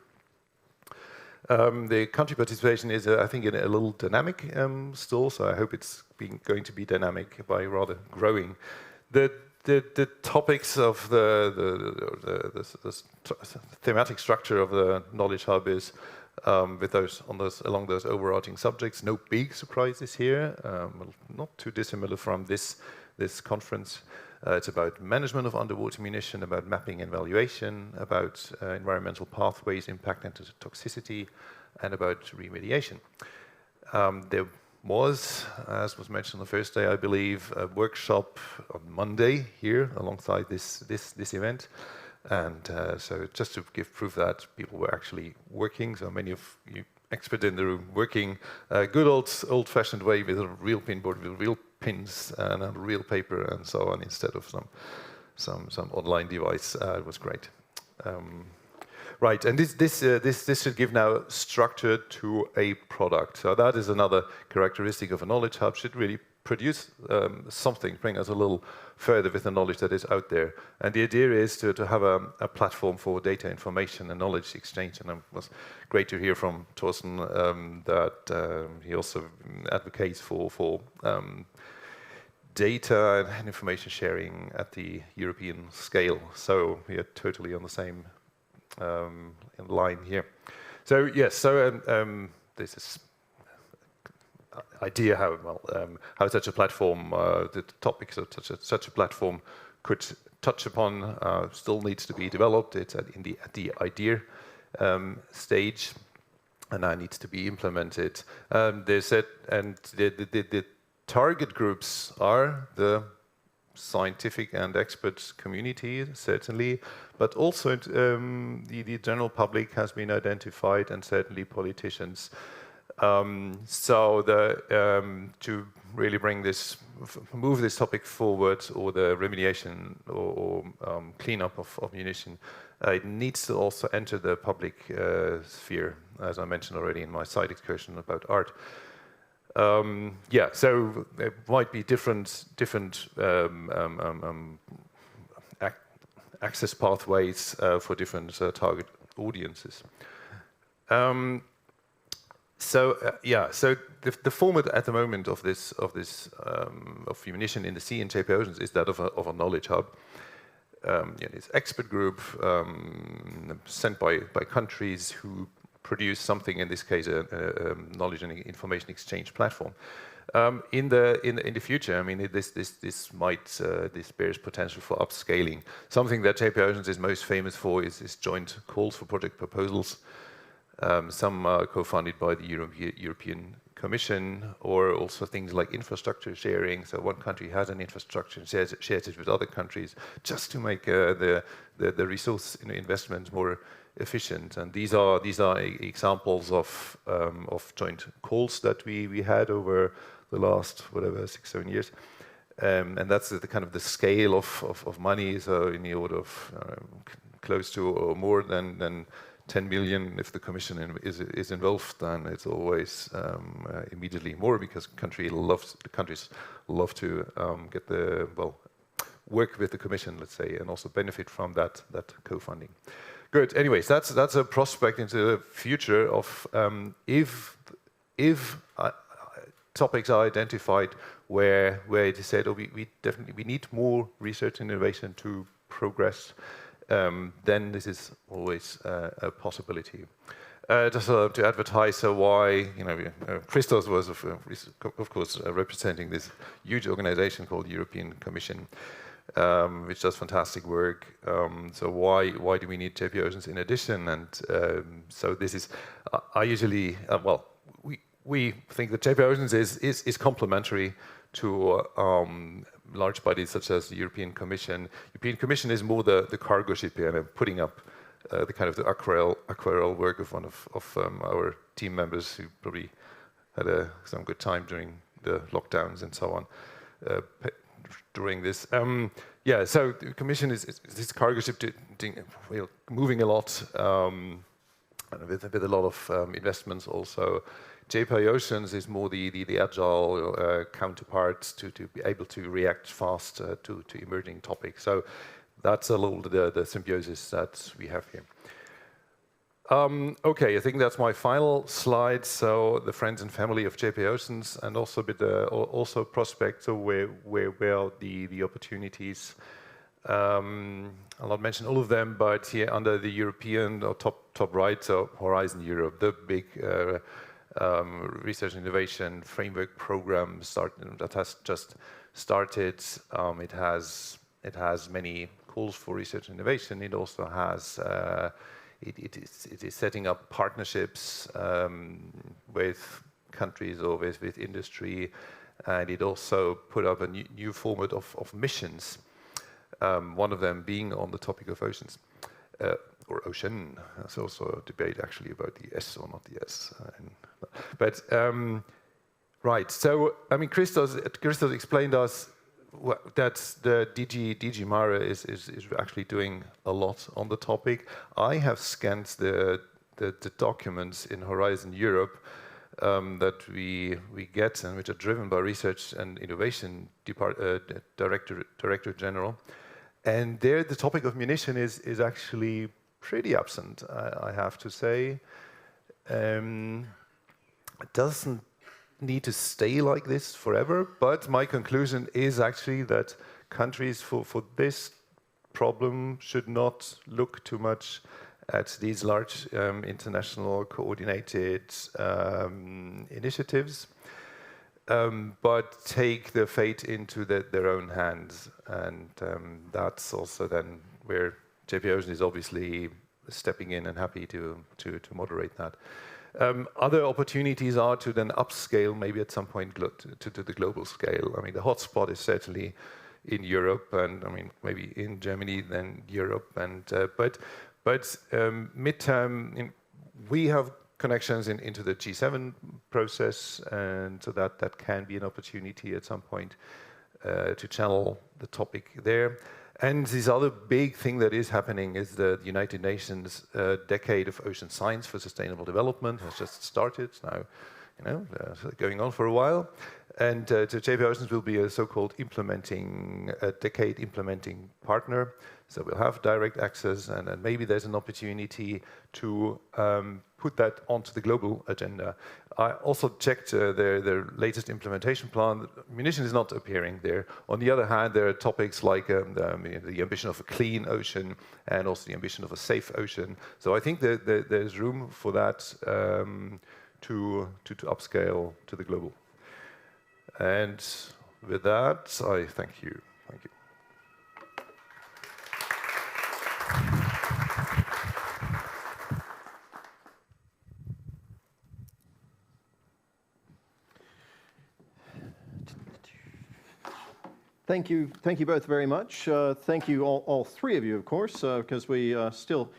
The country participation is, I think, a little dynamic still, so I hope it's going to be dynamic by rather growing. The the topics of the thematic structure of the Knowledge Hub is along those overarching subjects. No big surprises here, not too dissimilar from this conference. It's about management of underwater munition, about mapping and evaluation, about environmental pathways, impact and toxicity, and about remediation. There was, as was mentioned on the first day, I believe, a workshop on Monday here alongside this event. And so just to give proof that people were actually working, so many of you experts in the room working good old-fashioned way with a real pinboard, with real pins and a real paper and so on, instead of some online device. It was great. Right, and this should give now structure to a product. So that is another characteristic of a knowledge hub, should really produce something, bring us a little further with the knowledge that is out there. And the idea is to have a platform for data information and knowledge exchange. And it was great to hear from Thorsten that he also advocates for data and information sharing at the European scale. So we are totally on the same in line here. So yes, so this is idea how such a platform, the topics of such a platform could touch upon still needs to be developed. It's at the idea stage, and that needs to be implemented. They said, and the target groups are the scientific and expert community, certainly, but also the general public has been identified, and certainly politicians. So to really move this topic forward, or the remediation or cleanup of munition, it needs to also enter the public sphere, as I mentioned already in my side excursion about art. Yeah, so there might be different access pathways for different target audiences. So the format at the moment of munition in the sea and JP Oceans is that of a knowledge hub. It's expert group sent by countries who produce something. In this case, a knowledge and information exchange platform. In the future, I mean, this bears potential for upscaling. Something that JP Oceans is most famous for is joint calls for project proposals. Some are co-funded by the European Commission, or also things like infrastructure sharing. So one country has an infrastructure and shares it with other countries, just to make the resource investment more efficient. And these are examples of joint calls that we had over the last 6-7 years. And that's the kind of the scale of money, so in the order of close to or more than 10 million. If the Commission is involved, then it's always immediately more, because countries love to get work with the Commission, let's say, and also benefit from that co-funding. Good. Anyways, that's a prospect into the future of if topics are identified where it is said, we definitely need more research and innovation to progress. Then this is always a possibility. Just to advertise why, Christos was, of course, representing this huge organization called European Commission, which does fantastic work. So why do we need JP Oceans in addition? And so this is, I usually, we think that JP Oceans is complementary to large bodies such as the European Commission. European Commission is more the cargo ship here, and putting up the kind of the aquarelle work of one of our team members who probably had some good time during the lockdowns and so on during this. So the Commission is this cargo ship moving a lot with a lot of investments also. JP Oceans is more the agile counterpart to be able to react fast to emerging topics. So that's a little the symbiosis that we have here. Okay, I think that's my final slide. So the friends and family of JP Oceans, and also a bit also prospects of where are the opportunities. I'll not mention all of them, but here under the European or top right, so Horizon Europe, the big research and innovation framework program that has just started. It has many calls for research and innovation. It also has it is setting up partnerships with countries or with industry, and it also put up a new format of missions. One of them being on the topic of oceans, or ocean. There's also a debate actually about the S or not the S. Right, so I mean, Christos explained us that the DG MARE is actually doing a lot on the topic. I have scanned the documents in Horizon Europe that we get and which are driven by Research and Innovation Directorate General. And there the topic of munition is actually pretty absent, I have to say. It doesn't need to stay like this forever, but my conclusion is actually that countries for this problem should not look too much at these large international coordinated initiatives, but take the fate into their own hands. And that's also then where JP Ocean is obviously stepping in and happy to moderate that. Other opportunities are to then upscale, maybe at some point to the global scale. I mean, the hotspot is certainly in Europe, and I mean maybe in Germany, then Europe, and but midterm, we have connections into the G7 process, and so that can be an opportunity at some point to channel the topic there. And this other big thing that is happening is the United Nations Decade of Ocean Science for Sustainable Development has just started. It's now, going on for a while. And JP Oceans will be a so-called decade implementing partner. So we'll have direct access, and maybe there's an opportunity to put that onto the global agenda. I also checked their latest implementation plan. Munition is not appearing there. On the other hand, there are topics like the ambition of a clean ocean and also the ambition of a safe ocean. So I think that there's room for that to upscale to the global. And with that, I thank you. Thank you. Thank you both very much. Thank you all three of you, of course, because we still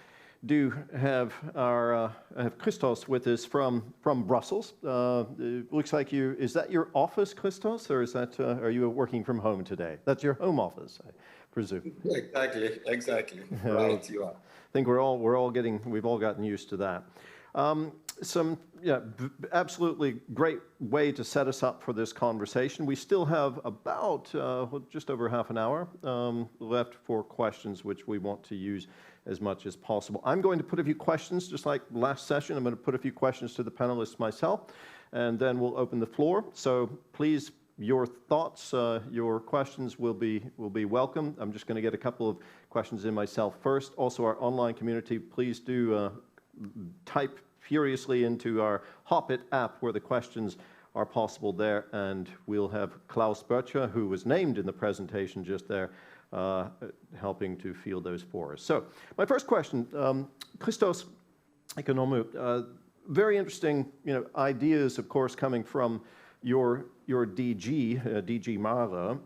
do have have Christos with us from Brussels. It looks like is that your office, Christos, or is that are you working from home today? That's your home office, I presume. Exactly. Right, you are. I think we've all gotten used to that. Absolutely great way to set us up for this conversation. We still have about just over half an hour left for questions, which we want to use as much as possible. I'm going to put a few questions, just like last session. I'm going to put a few questions to the panelists myself, and then we'll open the floor. So please, your thoughts, your questions will be welcome. I'm just going to get a couple of questions in myself first. Also, our online community, please do type furiously into our Hopit app where the questions are possible there, and we'll have Klaus Böttcher, who was named in the presentation just there, helping to field those for us. So my first question, Christos, Economou, very interesting ideas, of course, coming from your DG MARE.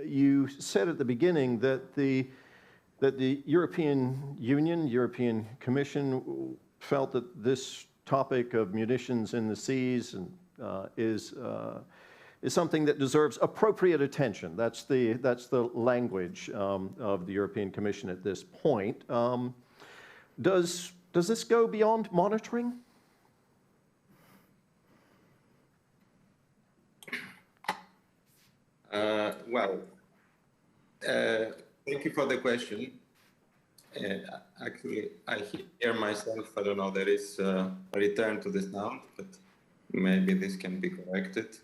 You said at the beginning that the European Union, European Commission felt that this topic of munitions in the seas is something that deserves appropriate attention. That's the language of the European Commission at this point. Does this go beyond monitoring? Thank you for the question. Actually, I hear myself. I don't know. There is a return to the sound, but maybe this can be corrected.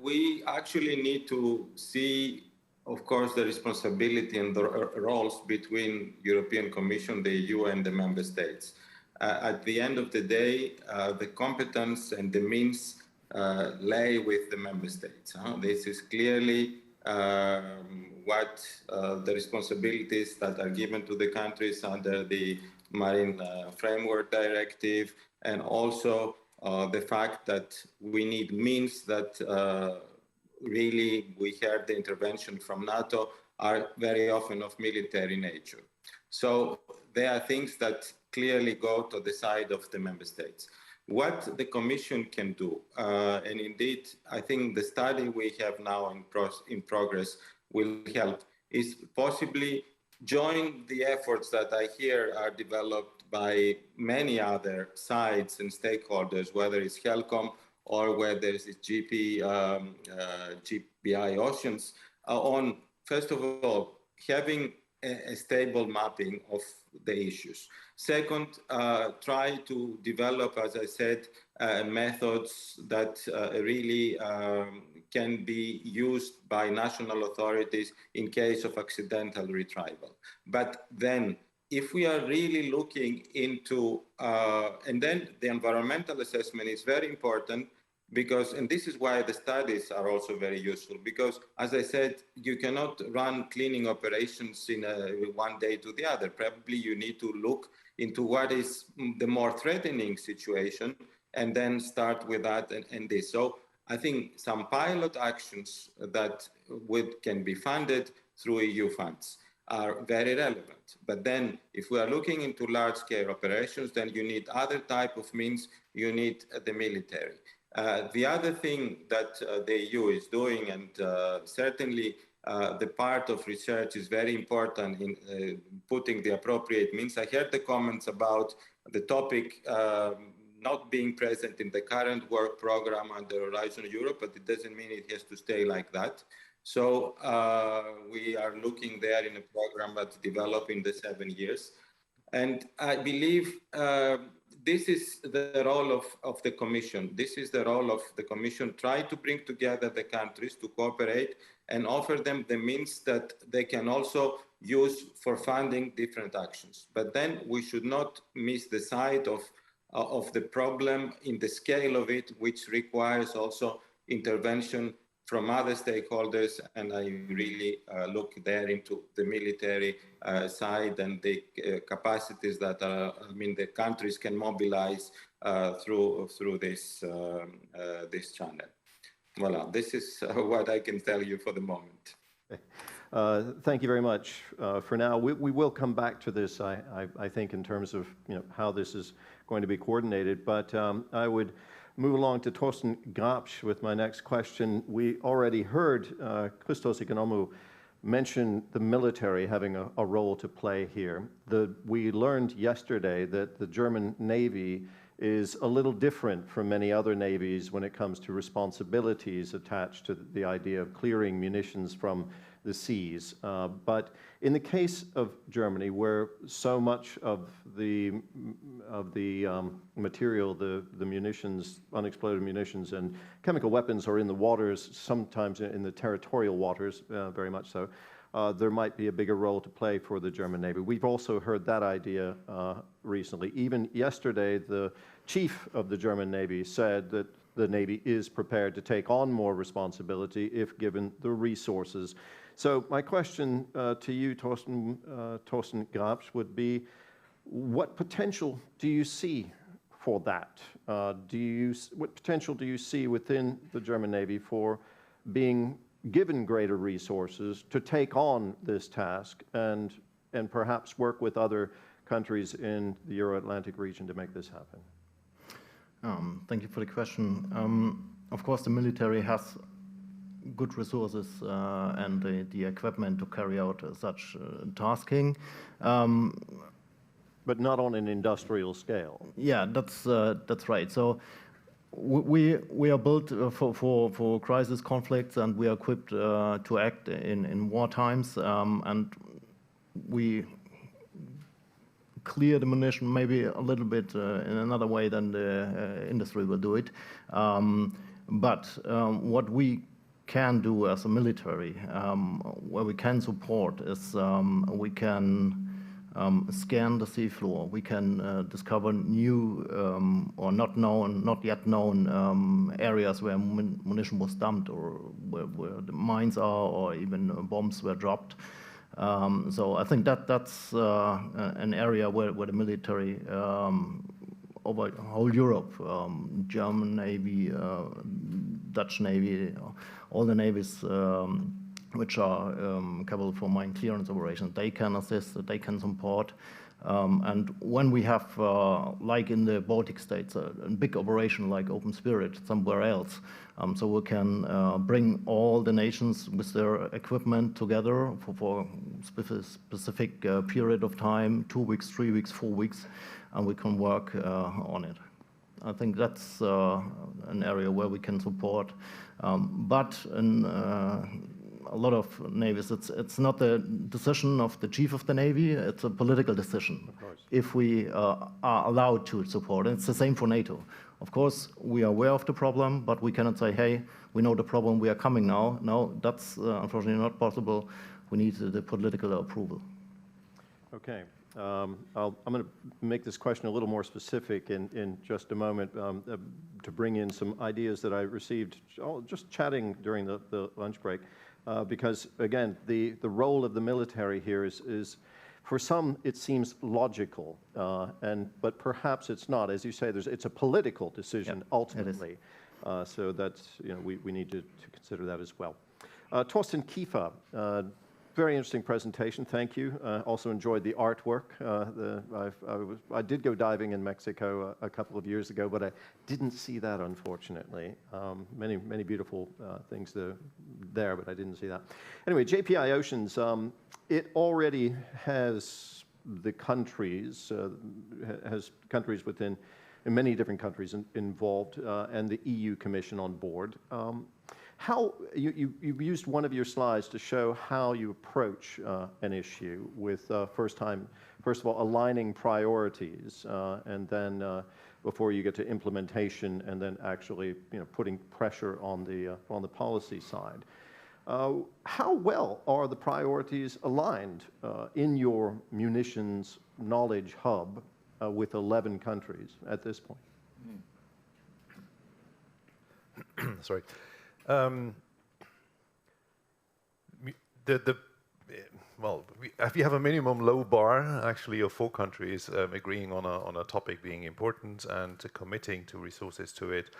We actually need to see, of course, the responsibility and the roles between European Commission, the EU, and the member states. At the end of the day, the competence and the means lay with the member states. This is clearly what the responsibilities that are given to the countries under the Marine Framework Directive, and also the fact that we need means that really, we heard the intervention from NATO, are very often of military nature. So there are things that clearly go to the side of the member states. What the Commission can do, and indeed, I think the study we have now in progress will help, is possibly join the efforts that I hear are developed by many other sides and stakeholders, whether it's HELCOM or whether it's GBI Oceans, on, first of all, having a stable mapping of the issues. Second, try to develop, as I said, methods that really can be used by national authorities in case of accidental retrieval. But then, if we are really looking into, and then the environmental assessment is very important, because, and this is why the studies are also very useful, because, as I said, you cannot run cleaning operations in one day to the other. Probably you need to look into what is the more threatening situation and then start with that and this. So I think some pilot actions that can be funded through EU funds are very relevant. But then if we are looking into large-scale operations, then you need other type of means, you need the military. The other thing that the EU is doing, and certainly the part of research is very important in putting the appropriate means. I heard the comments about the topic not being present in the current work program under Horizon Europe, but it doesn't mean it has to stay like that. So we are looking there in a program that's developed in the 7 years. And I believe this is the role of the Commission. This is the role of the Commission, try to bring together the countries to cooperate and offer them the means that they can also use for funding different actions. But then we should not miss the sight of the problem in the scale of it, which requires also intervention from other stakeholders, and I really look there into the military side and the capacities that the countries can mobilize through this this channel. Voilà, this is what I can tell you for the moment. Thank you very much. For now, we will come back to this, I think, in terms of how this is going to be coordinated, but I would move along to Thorsten Grabsch with my next question. We already heard Christos Economou mention the military having a role to play here. We learned yesterday that the German Navy is a little different from many other navies when it comes to responsibilities attached to the idea of clearing munitions from the seas. But in the case of Germany, where so much of the material, the munitions, unexploded munitions and chemical weapons are in the waters, sometimes in the territorial waters, very much so, there might be a bigger role to play for the German Navy. We've also heard that idea recently. Even yesterday, the chief of the German Navy said that the Navy is prepared to take on more responsibility if given the resources. So my question to you, Thorsten Grabsch, would be, what potential do you see for that? What potential do you see within the German Navy for being given greater resources to take on this task and perhaps work with other countries in the Euro-Atlantic region to make this happen? Thank you for the question. Of course, the military has good resources and the equipment to carry out such tasking. But not on an industrial scale. Yeah, that's right. So we are built for crisis conflicts, and we are equipped to act in war times, and we clear the munition maybe a little bit in another way than the industry will do it. But what we can do as a military, where we can support, is we can scan the seafloor. We can discover new or not yet known areas where munition was dumped, or where the mines are, or even bombs were dropped. So I think that's an area where the military over whole Europe, German Navy, Dutch Navy, all the navies which are capable for mine clearance operations, they can assist, they can support. And when we have, like in the Baltic states, a big operation like Open Spirit somewhere else, so we can bring all the nations with their equipment together for specific period of time, 2 weeks, 3 weeks, 4 weeks, and we can work on it. I think that's an area where we can support. But in a lot of navies, it's not the decision of the chief of the navy, it's a political decision if we are allowed to support. And it's the same for NATO. Of course, we are aware of the problem, but we cannot say, hey, we know the problem, we are coming now. No, that's unfortunately not possible. We need the political approval. Okay. I'm going to make this question a little more specific in just a moment to bring in some ideas that I received just chatting during the lunch break. Because, again, the role of the military here is for some, it seems logical, but perhaps it's not. As you say, it's a political decision ultimately. So that's, we need to consider that as well. Thorsten, Kiefer, very interesting presentation. Thank you. Also enjoyed the artwork. I did go diving in Mexico a couple of years ago, but I didn't see that, unfortunately. Many beautiful things there, but I didn't see that. Anyway, JPI Oceans, it already has the countries, has countries within many different countries involved, and the EU Commission on board. How you've used one of your slides to show how you approach an issue with first of all aligning priorities, and then before you get to implementation, and then actually putting pressure on the policy side. How well are the priorities aligned in your munitions knowledge hub with 11 countries at this point? Sorry. We have a minimum low bar, actually, of 4 countries agreeing on a topic being important and committing to resources to it,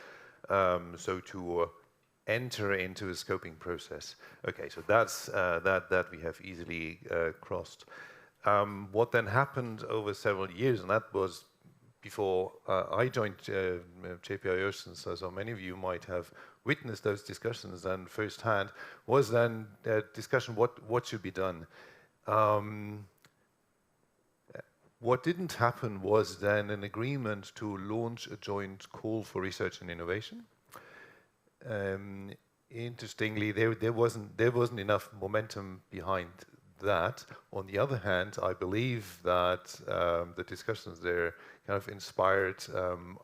so to enter into a scoping process. Okay, so that's that we have easily crossed. What then happened over several years, and that was before I joined JPI Oceans, so many of you might have witnessed those discussions and firsthand, was then a discussion what should be done. What didn't happen was then an agreement to launch a joint call for research and innovation. Interestingly, there wasn't enough momentum behind that. On the other hand, I believe that the discussions there kind of inspired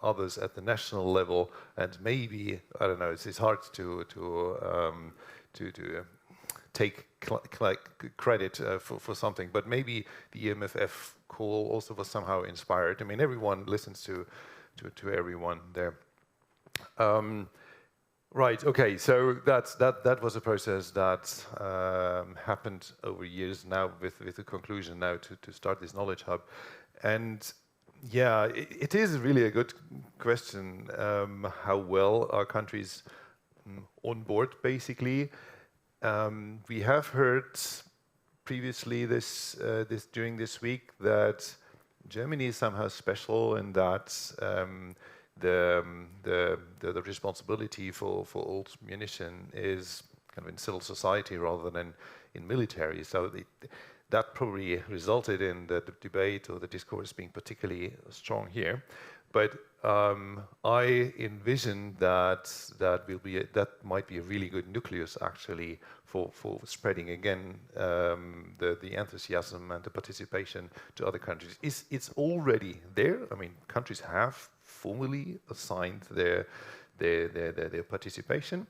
others at the national level, and maybe, I don't know, it's hard to take credit for something, but maybe the EMFF call also was somehow inspired. I mean, everyone listens to everyone there. Right. Okay. So that was a process that happened over years now, with the conclusion now to start this knowledge hub, and yeah, it is really a good question. How well are countries on board? Basically, we have heard previously during this week that Germany is somehow special in that. The responsibility for old munition is kind of in civil society rather than in military. So that probably resulted in the debate or the discourse being particularly strong here. But I envision that might be a really good nucleus actually for spreading again the enthusiasm and the participation to other countries. It's already there. I mean, countries have formally assigned their participation,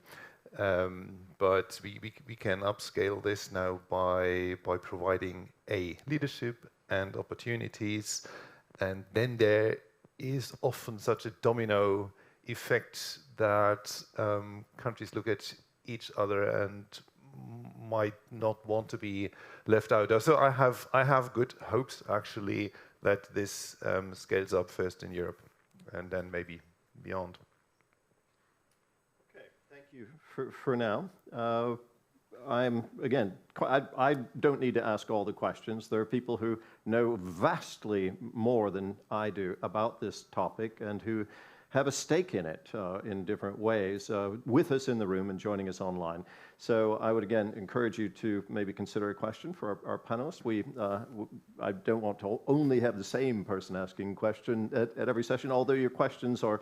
but we can upscale this now by providing leadership and opportunities, and then there is often such a domino effect that countries look at each other and might not want to be left out. So I have good hopes actually that this scales up first in Europe and then maybe beyond. Okay, thank you for now. I don't need to ask all the questions. There are people who know vastly more than I do about this topic and who have a stake in it in different ways with us in the room and joining us online. So I would again encourage you to maybe consider a question for our panelists. I don't want to only have the same person asking a question at every session, although your questions are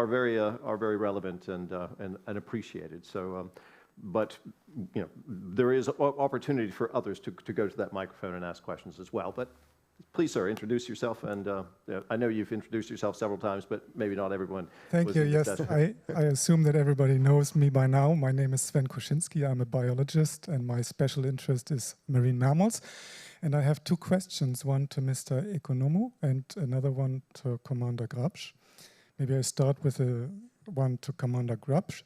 very relevant and appreciated. So. But you know, there is opportunity for others to go to that microphone and ask questions as well. But please, sir, introduce yourself. And I know you've introduced yourself several times, but maybe not everyone. Thank you. Yes, I assume that everybody knows me by now. My name is Sven Kuczynski. I'm a biologist, and my special interest is marine mammals. And I have two questions, one to Mr. Economou and another one to Commander Grabsch. Maybe I start with the one to Commander Grabsch.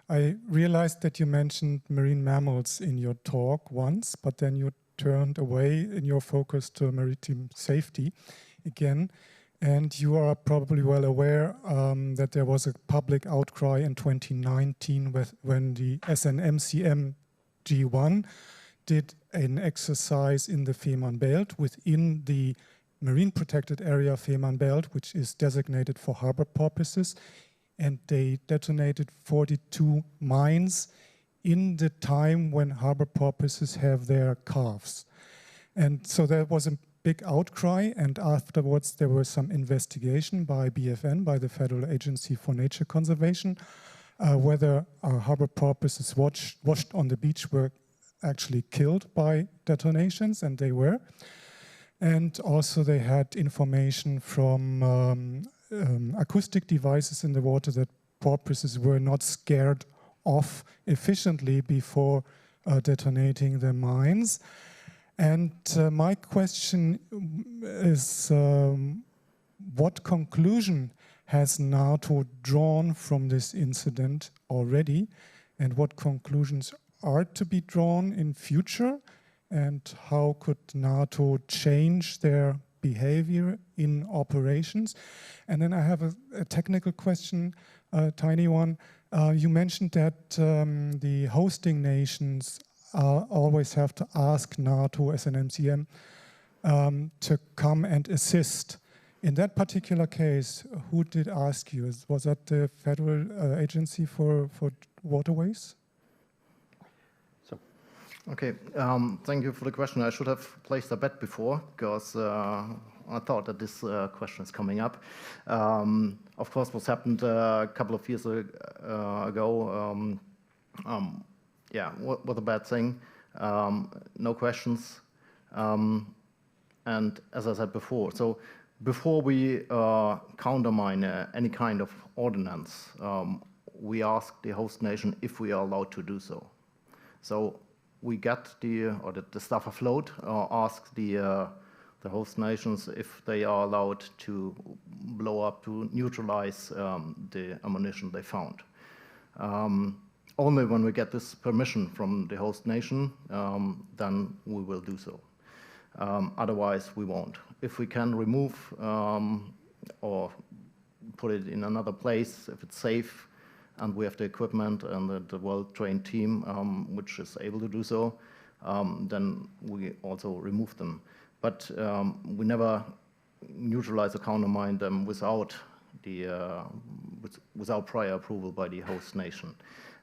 I realized that you mentioned marine mammals in your talk once, but then you turned away in your focus to maritime safety again. And you are probably well aware that there was a public outcry in 2019 when the SNMCMG did an exercise in the Fehmarnbelt within the marine protected area Fehmarnbelt, which is designated for harbor purposes. And they detonated 42 mines in the time when harbor porpoises have their calves. And so there was a big outcry, and afterwards there was some investigation by BFN, by the Federal Agency for Nature Conservation, whether harbor porpoises washed on the beach were actually killed by detonations, and they were. And also they had information from acoustic devices in the water that porpoises were not scared off efficiently before detonating the mines. And my question is, what conclusion has NATO drawn from this incident already, and what conclusions are to be drawn in future, and how could NATO change their behavior in operations? And then I have a technical question, a tiny one. You mentioned that the hosting nations always have to ask NATO, SNMCM, to come and assist. In that particular case, who did ask you? Was that the Federal Agency for Waterways? Okay, thank you for the question. I should have placed a bet before, because I thought that this question is coming up. Of course, what happened a couple of years ago, was a bad thing. No questions. And as I said before, so before we countermine any kind of ordinance, we ask the host nation if we are allowed to do so. So we get the staff afloat ask the host nations if they are allowed to blow up, to neutralize the ammunition they found. Only when we get this permission from the host nation, then we will do so. Otherwise, we won't. If we can remove or put it in another place, if it's safe, and we have the equipment and the well-trained team which is able to do so, then we also remove them. But we never neutralize or countermine them without prior approval by the host nation.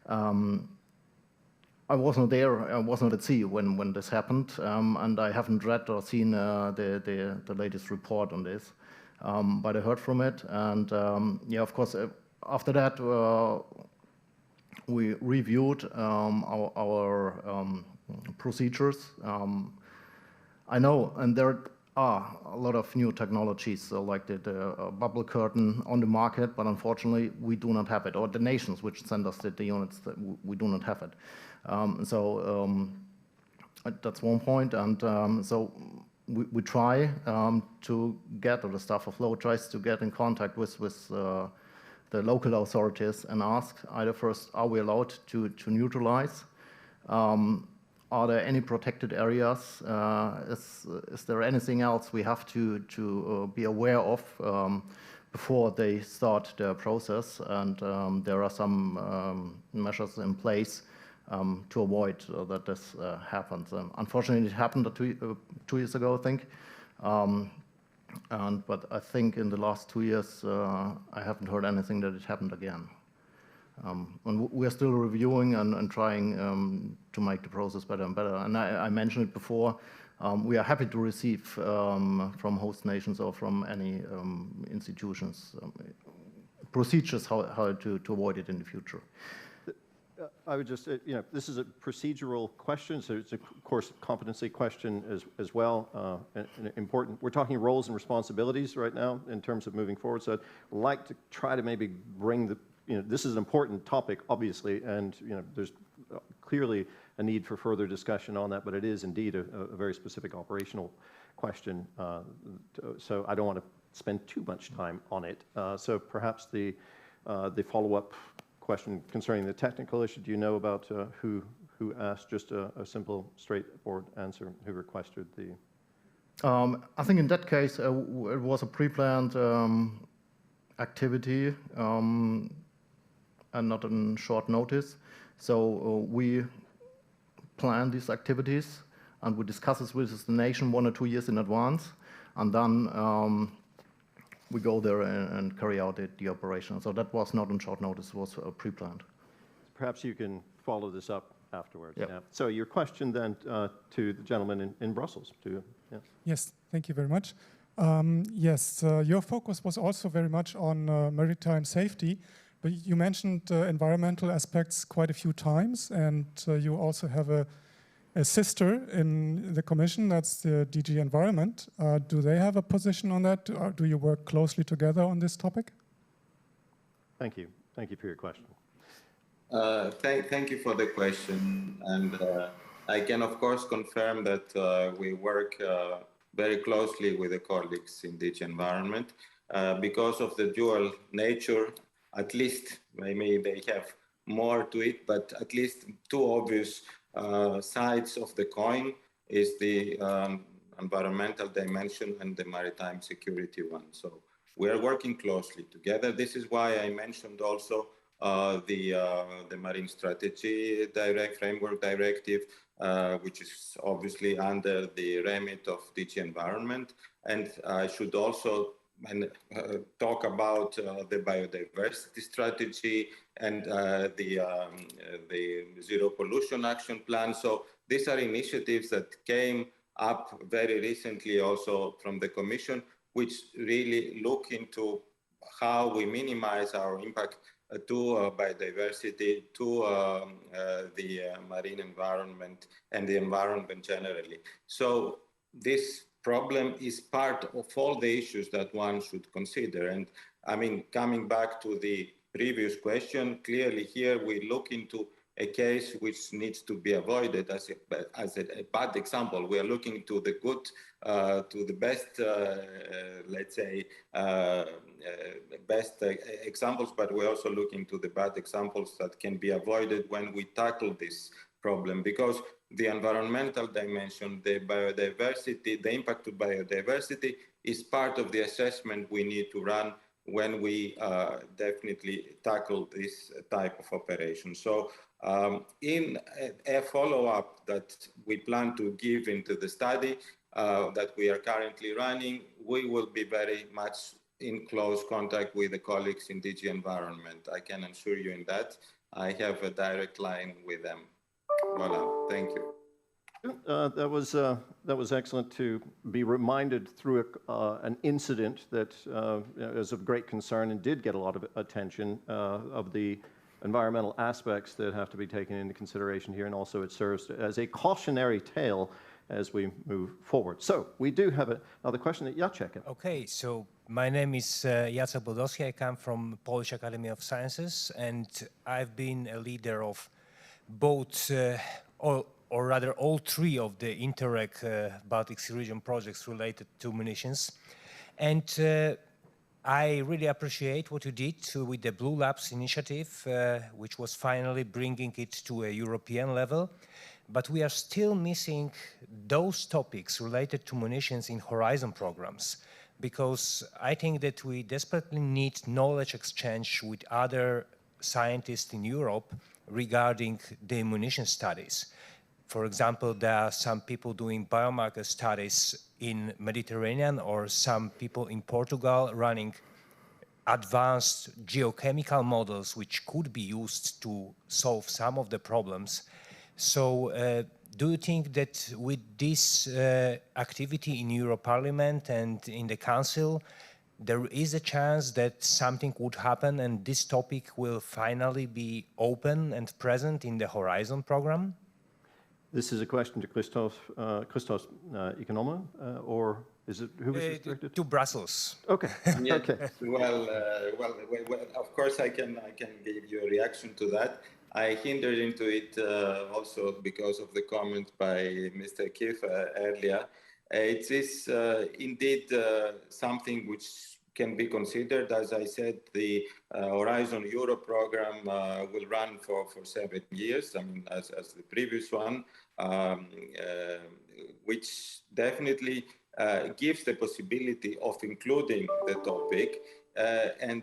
I wasn't there, I wasn't at sea when this happened, and I haven't read or seen the latest report on this. but I heard from it. And yeah, of course, after that, we reviewed our procedures. I know, and there are a lot of new technologies, like the bubble curtain on the market, but unfortunately, we do not have it, or the nations which send us the units, we do not have it. That's one point, and so we try to get, or the staff of Low tries to get in contact with the local authorities and ask either first, are we allowed to neutralize? Are there any protected areas? Is there anything else we have to be aware of before they start the process? And there are some measures in place to avoid that this happens. Unfortunately, it happened 2 years ago, I think. But I think in the last 2 years, I haven't heard anything that it happened again. And we are still reviewing and trying to make the process better and better. And I mentioned it before, we are happy to receive from host nations or from any institutions procedures how to avoid it in the future. I would just, this is a procedural question, so it's, of course, a competency question as well, and important. We're talking roles and responsibilities right now in terms of moving forward, so I'd like to try to maybe bring the, this is an important topic, obviously, and, there's clearly a need for further discussion on that, but it is indeed a very specific operational question, so I don't want to spend too much time on it. So perhaps the follow-up question concerning the technical issue, do you know about who asked? Just a simple, straightforward answer, who requested the... I think in that case, it was a pre-planned activity and not on short notice. So we plan these activities and we discuss this with the nation 1 or 2 years in advance, and then we go there and carry out the operation. So that was not on short notice, it was pre-planned. Perhaps you can follow this up afterwards. Yep. Yeah. So your question then to the gentleman in Brussels. Yes. Yes, thank you very much. Yes, your focus was also very much on maritime safety, but you mentioned environmental aspects quite a few times, and you also have a sister in the Commission, that's the DG Environment. Do they have a position on that? Do you work closely together on this topic? Thank you. Thank you for your question. Thank you for the question. And I can, of course, confirm that we work very closely with the colleagues in DG Environment because of the dual nature. At least, maybe they have more to it, but at least two obvious sides of the coin is the environmental dimension and the maritime security one. So we are working closely together. This is why I mentioned also the Marine Strategy Framework Directive, which is obviously under the remit of DG Environment. And I should also talk about the biodiversity strategy and the Zero Pollution Action Plan. So these are initiatives that came up very recently also from the Commission, which really look into how we minimize our impact to biodiversity, to the marine environment and the environment generally. So this problem is part of all the issues that one should consider. And I mean, coming back to the previous question, clearly here we look into a case which needs to be avoided as a bad example. We are looking to the good, to the best, let's say, best examples, but we're also looking to the bad examples that can be avoided when we tackle this problem, because the environmental dimension, the biodiversity, the impact of biodiversity is part of the assessment we need to run when we definitely tackle this type of operation. So in a follow-up that we plan to give into the study that we are currently running, we will be very much in close contact with the colleagues in DG Environment. I can assure you in that. I have a direct line with them. Voilà, thank you. That was excellent to be reminded through an incident that is of great concern and did get a lot of attention of the environmental aspects that have to be taken into consideration here, and also it serves as a cautionary tale as we move forward. So we do have another question at Jacek. Okay, so my name is Jacek Bodowski. I come from Polish Academy of Sciences, and I've been a leader of both, or rather all three of the Interreg Baltic Sea region projects related to munitions. And I really appreciate what you did with the Blue Labs initiative, which was finally bringing it to a European level. But we are still missing those topics related to munitions in Horizon programs, because I think that we desperately need knowledge exchange with other scientists in Europe regarding the munition studies. For example, there are some people doing biomarker studies in Mediterranean, or some people in Portugal running advanced geochemical models which could be used to solve some of the problems. So do you think that with this activity in Euro Parliament and in the Council, there is a chance that something would happen and this topic will finally be open and present in the Horizon program? This is a question to Christos Economou, or is it, who was this directed? To Brussels. Okay. Yeah. Okay. Well, of course I can give you a reaction to that. I hindered into it also because of the comment by Mr. Kiefer earlier. It is indeed something which can be considered. As I said, the Horizon Euro program will run for 7 years, I mean, as the previous one, which definitely gives the possibility of including the topic. And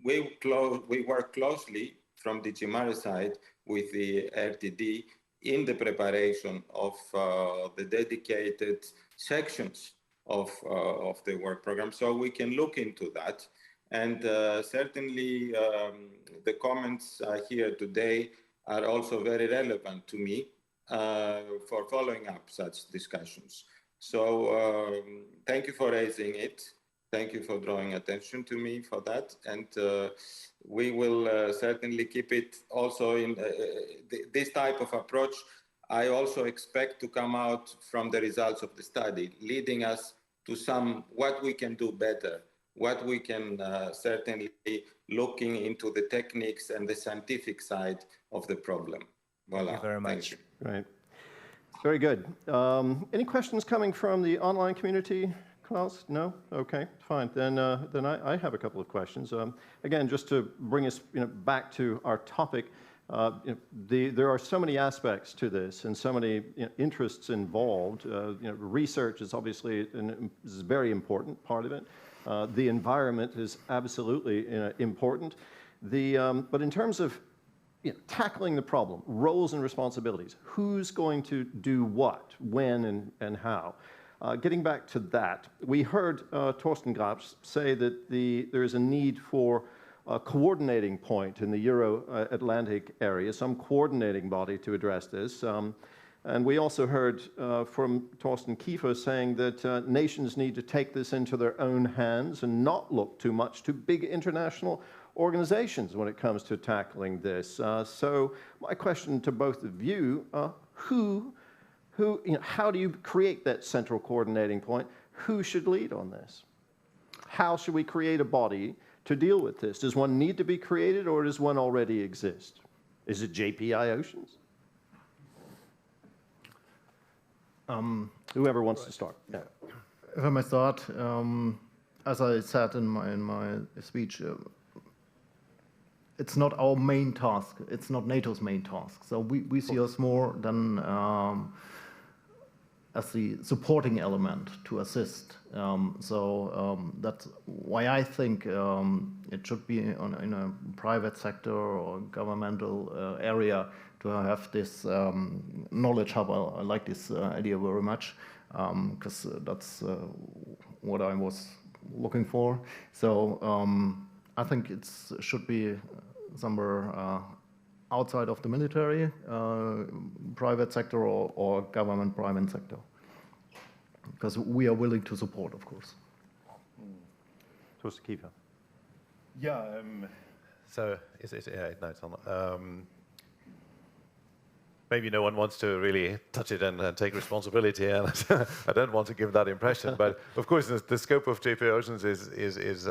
we work closely from DG MARE side with the RTD in the preparation of the dedicated sections of the work program, so we can look into that. And certainly the comments here today are also very relevant to me for following up such discussions. So thank you for raising it. Thank you for drawing attention to me for that. And we will certainly keep it also in this type of approach. I also expect to come out from the results of the study, leading us to what we can do better, what we can certainly looking into the techniques and the scientific side of the problem. Voila. Thank you very much. You. Right. Very good. Any questions coming from the online community? Klaus? No? Okay, fine. Then I have a couple of questions. Again, just to bring us back to our topic, there are so many aspects to this and so many interests involved. Research is obviously is a very important part of it. The environment is absolutely important. But in terms of tackling the problem, roles and responsibilities, who's going to do what, when, and how? Getting back to that, we heard Thorsten Grabsch say that there is a need for a coordinating point in the Euro-Atlantic area, some coordinating body to address this. And we also heard from Thorsten Kiefer saying that nations need to take this into their own hands and not look too much to big international organizations when it comes to tackling this. So my question to both of you, how do you create that central coordinating point? Who should lead on this? How should we create a body to deal with this? Does one need to be created, or does one already exist? Is it JPI Oceans? Whoever wants to start. Yeah. If I may start, as I said in my speech, it's not our main task. It's not NATO's main task. So we see us more than as the supporting element to assist. That's why I think it should be in a private sector or governmental area to have this knowledge hub. I like this idea very much, because that's what I was looking for. So I think it should be somewhere outside of the military, private sector or government private sector. Because we are willing to support, of course. Thorsten Kiefer. Yeah, so no, it's on. Maybe no one wants to really touch it and take responsibility, and I don't want to give that impression. But of course, the scope of JP Oceans is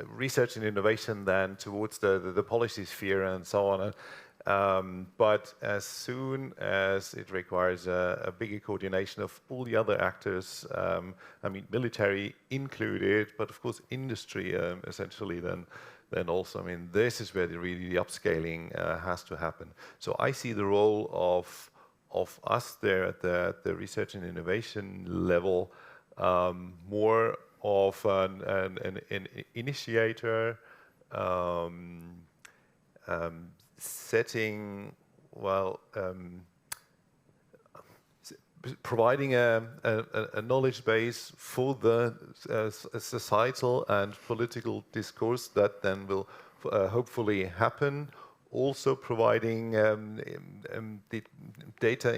research and innovation, then towards the policy sphere and so on. But as soon as it requires a bigger coordination of all the other actors, I mean, military included, but of course, industry essentially then also, I mean, this is where really the upscaling has to happen. So I see the role of us there at the research and innovation level more of an initiator, setting, well, providing a knowledge base for the societal and political discourse that then will hopefully happen. Also providing the data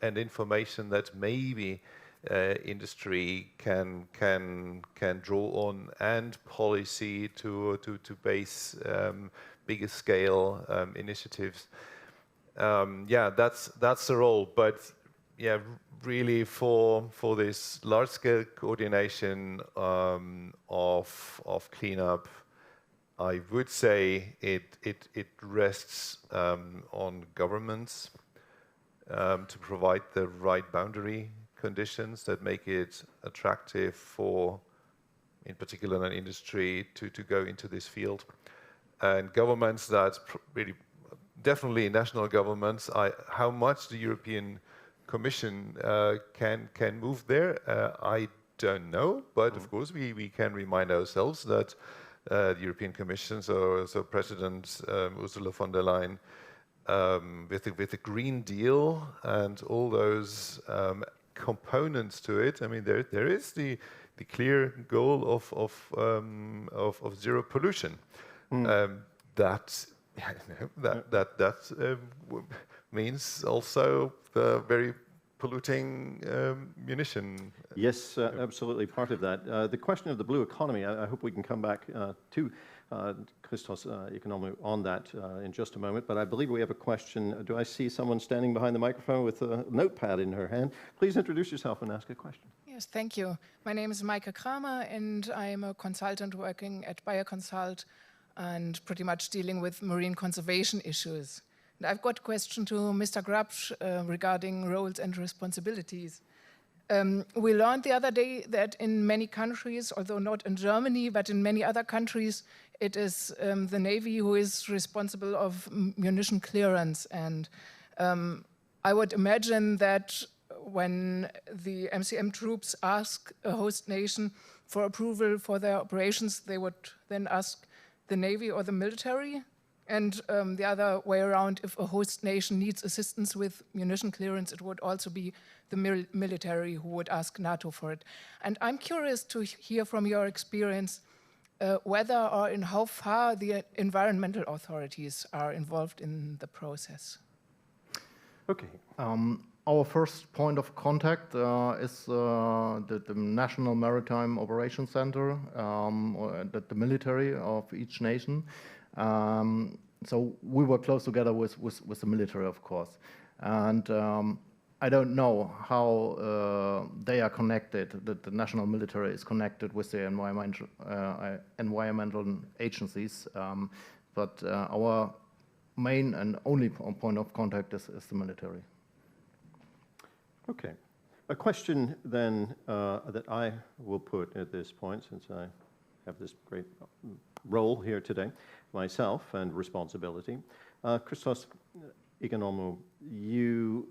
and information that maybe industry can draw on, and policy to base bigger scale initiatives. Yeah, that's the role. But yeah, really for this large scale coordination of cleanup, I would say it rests on governments to provide the right boundary conditions that make it attractive for, in particular, an industry to go into this field. And governments that really, definitely national governments, how much the European Commission can move there, I don't know. But of course, we can remind ourselves that the European Commission, so President Ursula von der Leyen, with the Green Deal and all those components to it, I mean, there is the clear goal of zero pollution. That means also the very polluting munition. Yes, absolutely part of that. The question of the blue economy, I hope we can come back to Christos Economou on that in just a moment, but I believe we have a question. Do I see someone standing behind the microphone with a notepad in her hand? Please introduce yourself and ask a question. Yes, thank you. My name is Maike Kramer, and I am a consultant working at BioConsult and pretty much dealing with marine conservation issues. And I've got a question to Mr. Grabsch regarding roles and responsibilities. We learned the other day that in many countries, although not in Germany, but in many other countries, it is the Navy who is responsible of munition clearance. And I would imagine that when the MCM troops ask a host nation for approval for their operations, they would then ask the Navy or the military. And the other way around, if a host nation needs assistance with munition clearance, it would also be the military who would ask NATO for it. And I'm curious to hear from your experience whether or in how far the environmental authorities are involved in the process. Okay. Our first point of contact is the National Maritime Operations Center, or the military of each nation. So we work close together with the military, of course. And I don't know how they are connected, that the national military is connected with the environmental agencies, but our main and only point of contact is the military. Okay. A question then that I will put at this point, since I have this great role here today myself and responsibility. Christos Economou, you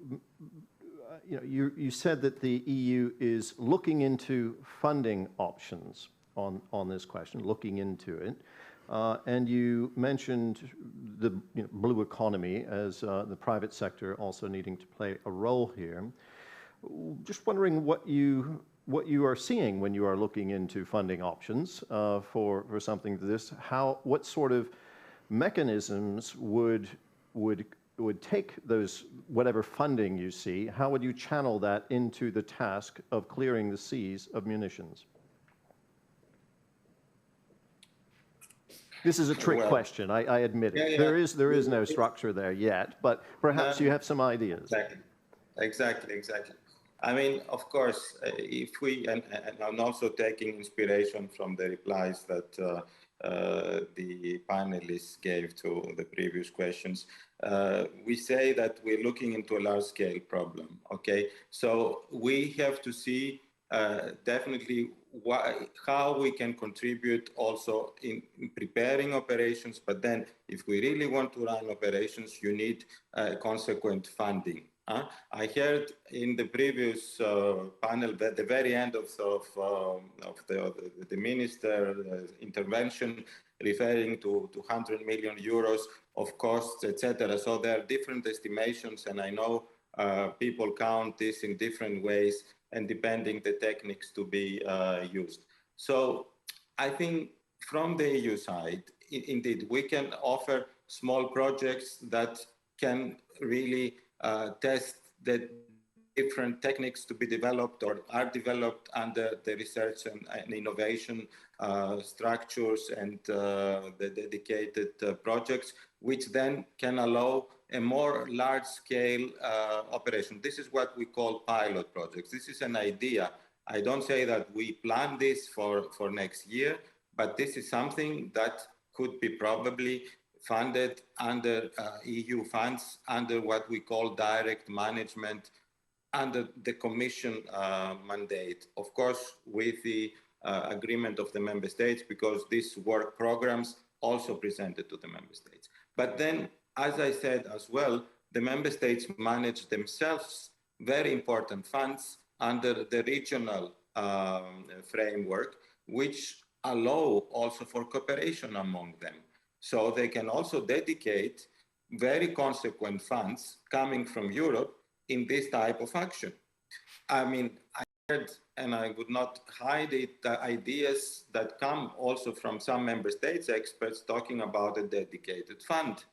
said that the EU is looking into funding options on this question, looking into it. And you mentioned the blue economy as the private sector also needing to play a role here. Just wondering what you are seeing when you are looking into funding options for something like this. What sort of mechanisms would would take those, whatever funding you see, how would you channel that into the task of clearing the seas of munitions? This is a trick question, I admit it. Yeah. There is no structure there yet, but perhaps you have some ideas. Exactly. I mean, of course, if we, and I'm also taking inspiration from the replies that the panelists gave to the previous questions. We say that we're looking into a large-scale problem, okay? So we have to see definitely how we can contribute also in preparing operations, but then if we really want to run operations, you need consequent funding. I heard in the previous panel at the very end of the minister intervention referring to 200 million euros of costs, etc. So there are different estimations, and I know people count this in different ways and depending the techniques to be used. So I think from the EU side, indeed, we can offer small projects that can really test the different techniques to be developed or are developed under the research and innovation structures and the dedicated projects, which then can allow a more large-scale operation. This is what we call pilot projects. This is an idea. I don't say that we plan this for next year, but this is something that could be probably funded under EU funds, under what we call direct management, under the Commission mandate, of course, with the agreement of the member states, because these work programs also presented to the member states. But then, as I said as well, the member states manage themselves very important funds under the regional framework, which allow also for cooperation among them. So they can also dedicate very consequent funds coming from Europe in this type of action. I mean, I heard, and I would not hide it, the ideas that come also from some member states experts talking about a dedicated fund.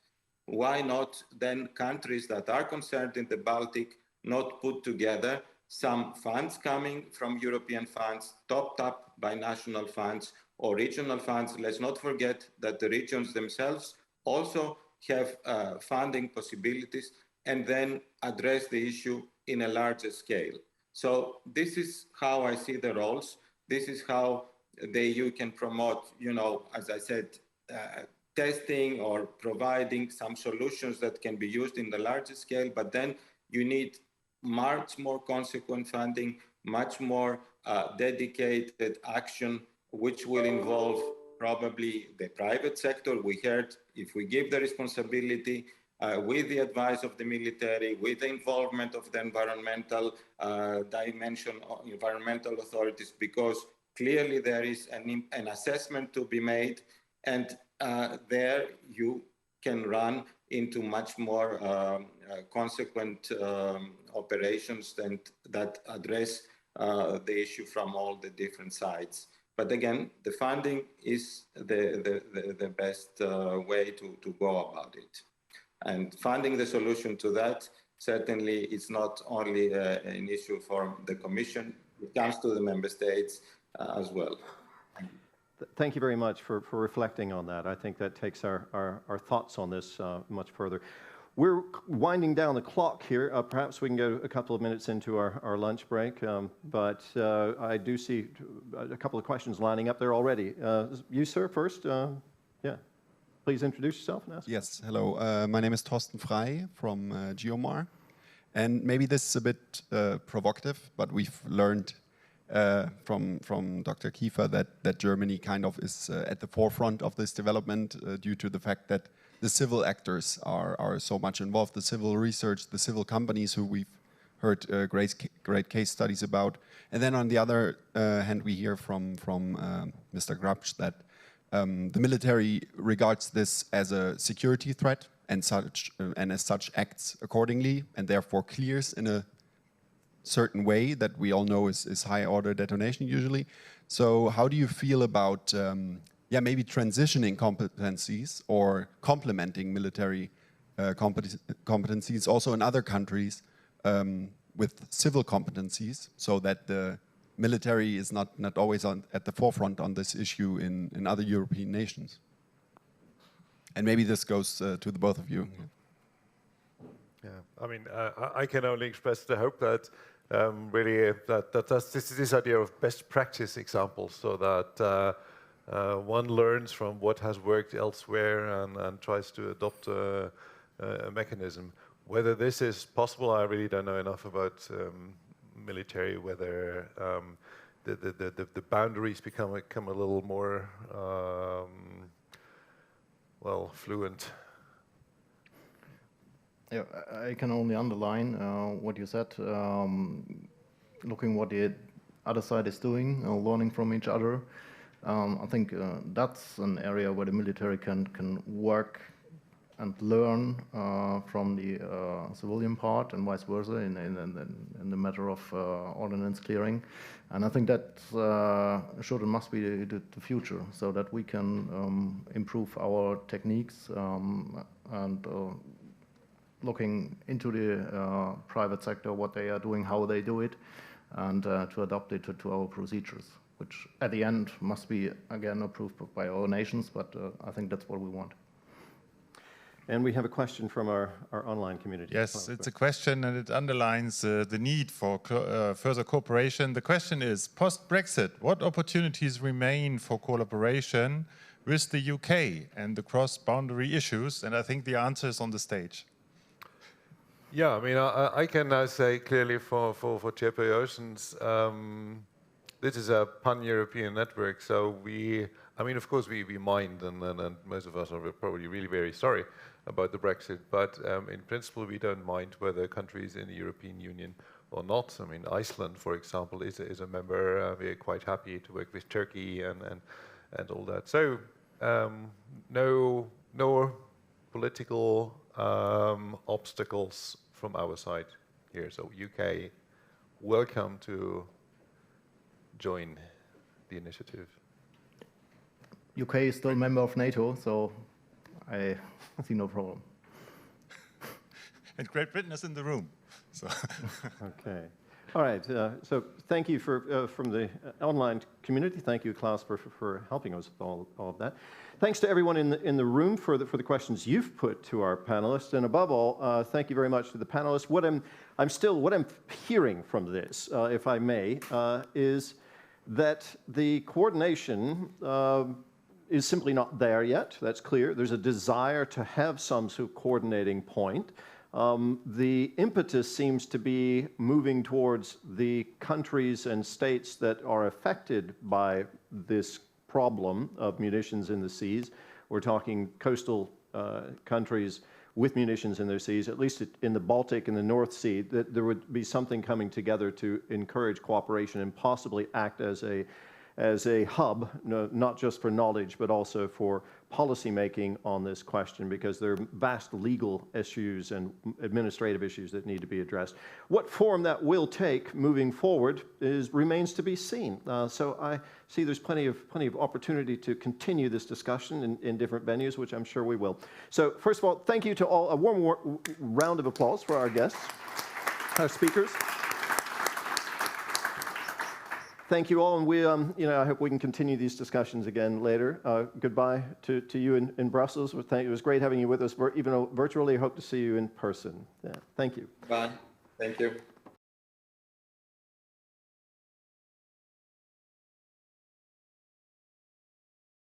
Why not then countries that are concerned in the Baltic not put together some funds coming from European funds, topped up by national funds or regional funds? Let's not forget that the regions themselves also have funding possibilities, and then address the issue in a larger scale. So this is how I see the roles. This is how the EU can promote, you know, as I said, testing or providing some solutions that can be used in the larger scale, but then you need much more consequent funding, much more dedicated action, which will involve probably the private sector. We heard if we give the responsibility with the advice of the military, with the involvement of the environmental dimension, environmental authorities, because clearly there is an assessment to be made, and there you can run into much more consequent operations and that address the issue from all the different sides. But again, the funding is the best way to go about it. And finding the solution to that, certainly it's not only an issue for the Commission, it comes to the member states as well. Thank you very much for reflecting on that. I think that takes our thoughts on this much further. We're winding down the clock here. Perhaps we can go a couple of minutes into our lunch break, but I do see a couple of questions lining up there already. You, sir, first. Yeah. Please introduce yourself and ask. Yes, hello. My name is Thorsten Frey from GeoMARE. And maybe this is a bit provocative, but we've learned from Dr. Kiefer that Germany kind of is at the forefront of this development due to the fact that the civil actors are so much involved, the civil research, the civil companies who we've heard great case studies about. And then on the other hand, we hear from Mr. Grabsch that the military regards this as a security threat and as such acts accordingly, and therefore clears in a certain way that we all know is high order detonation usually. So how do you feel about maybe transitioning competencies or complementing military competencies also in other countries with civil competencies, so that the military is not always at the forefront on this issue in other European nations. And maybe this goes to the both of you. Yeah, I mean, I can only express the hope that really this idea of best practice examples, so that one learns from what has worked elsewhere and tries to adopt a mechanism. Whether this is possible, I really don't know enough about military. Whether the boundaries become a little more well, fluent. Yeah, I can only underline what you said. Looking what the other side is doing, learning from each other. I think that's an area where the military can work and learn from the civilian part, and vice versa in the matter of ordnance clearing. And I think that should and must be the future, so that we can improve our techniques and looking into the private sector, what they are doing, how they do it, and to adapt it to our procedures, which at the end must be, again, approved by our nations, but I think that's what we want. And we have a question from our online community. Yes, it's a question, and it underlines the need for further cooperation. The question is, post-Brexit, what opportunities remain for collaboration with the UK and the cross-boundary issues? And I think the answer is on the stage. Yeah, I mean, I can now say clearly for Thierry Oceans, this is a pan-European network, so I mean, of course, we mind, and most of us are probably really very sorry about the Brexit, but in principle, we don't mind whether countries in the European Union or not. I mean, Iceland, for example, is a member. We're quite happy to work with Turkey and all that. So, no political obstacles from our side here. So, UK, welcome to join the initiative. UK is still a member of NATO, so I see no problem. And Great Britain is in the room. So. Okay. All right. So thank you from the online community. Thank you, Klaus, for helping us with all of that. Thanks to everyone in the room for the questions you've put to our panelists, and above all, thank you very much to the panelists. What I'm hearing from this, if I may, is that the coordination is simply not there yet. That's clear. There's a desire to have some sort of coordinating point. The impetus seems to be moving towards the countries and states that are affected by this problem of munitions in the seas. We're talking coastal countries with munitions in their seas, at least in the Baltic and the North Sea, that there would be something coming together to encourage cooperation and possibly act as a hub, not just for knowledge, but also for policy making on this question, because there are vast legal issues and administrative issues that need to be addressed. What form that will take moving forward remains to be seen. So I see there's plenty of opportunity to continue this discussion in different venues, which I'm sure we will. So first of all, thank you to all. A warm round of applause for our guests, our speakers. Thank you all, and we, I hope we can continue these discussions again later. Goodbye to you in Brussels. It was great having you with us, even though virtually. I hope to see you in person. Yeah, thank you. Bye. Thank you.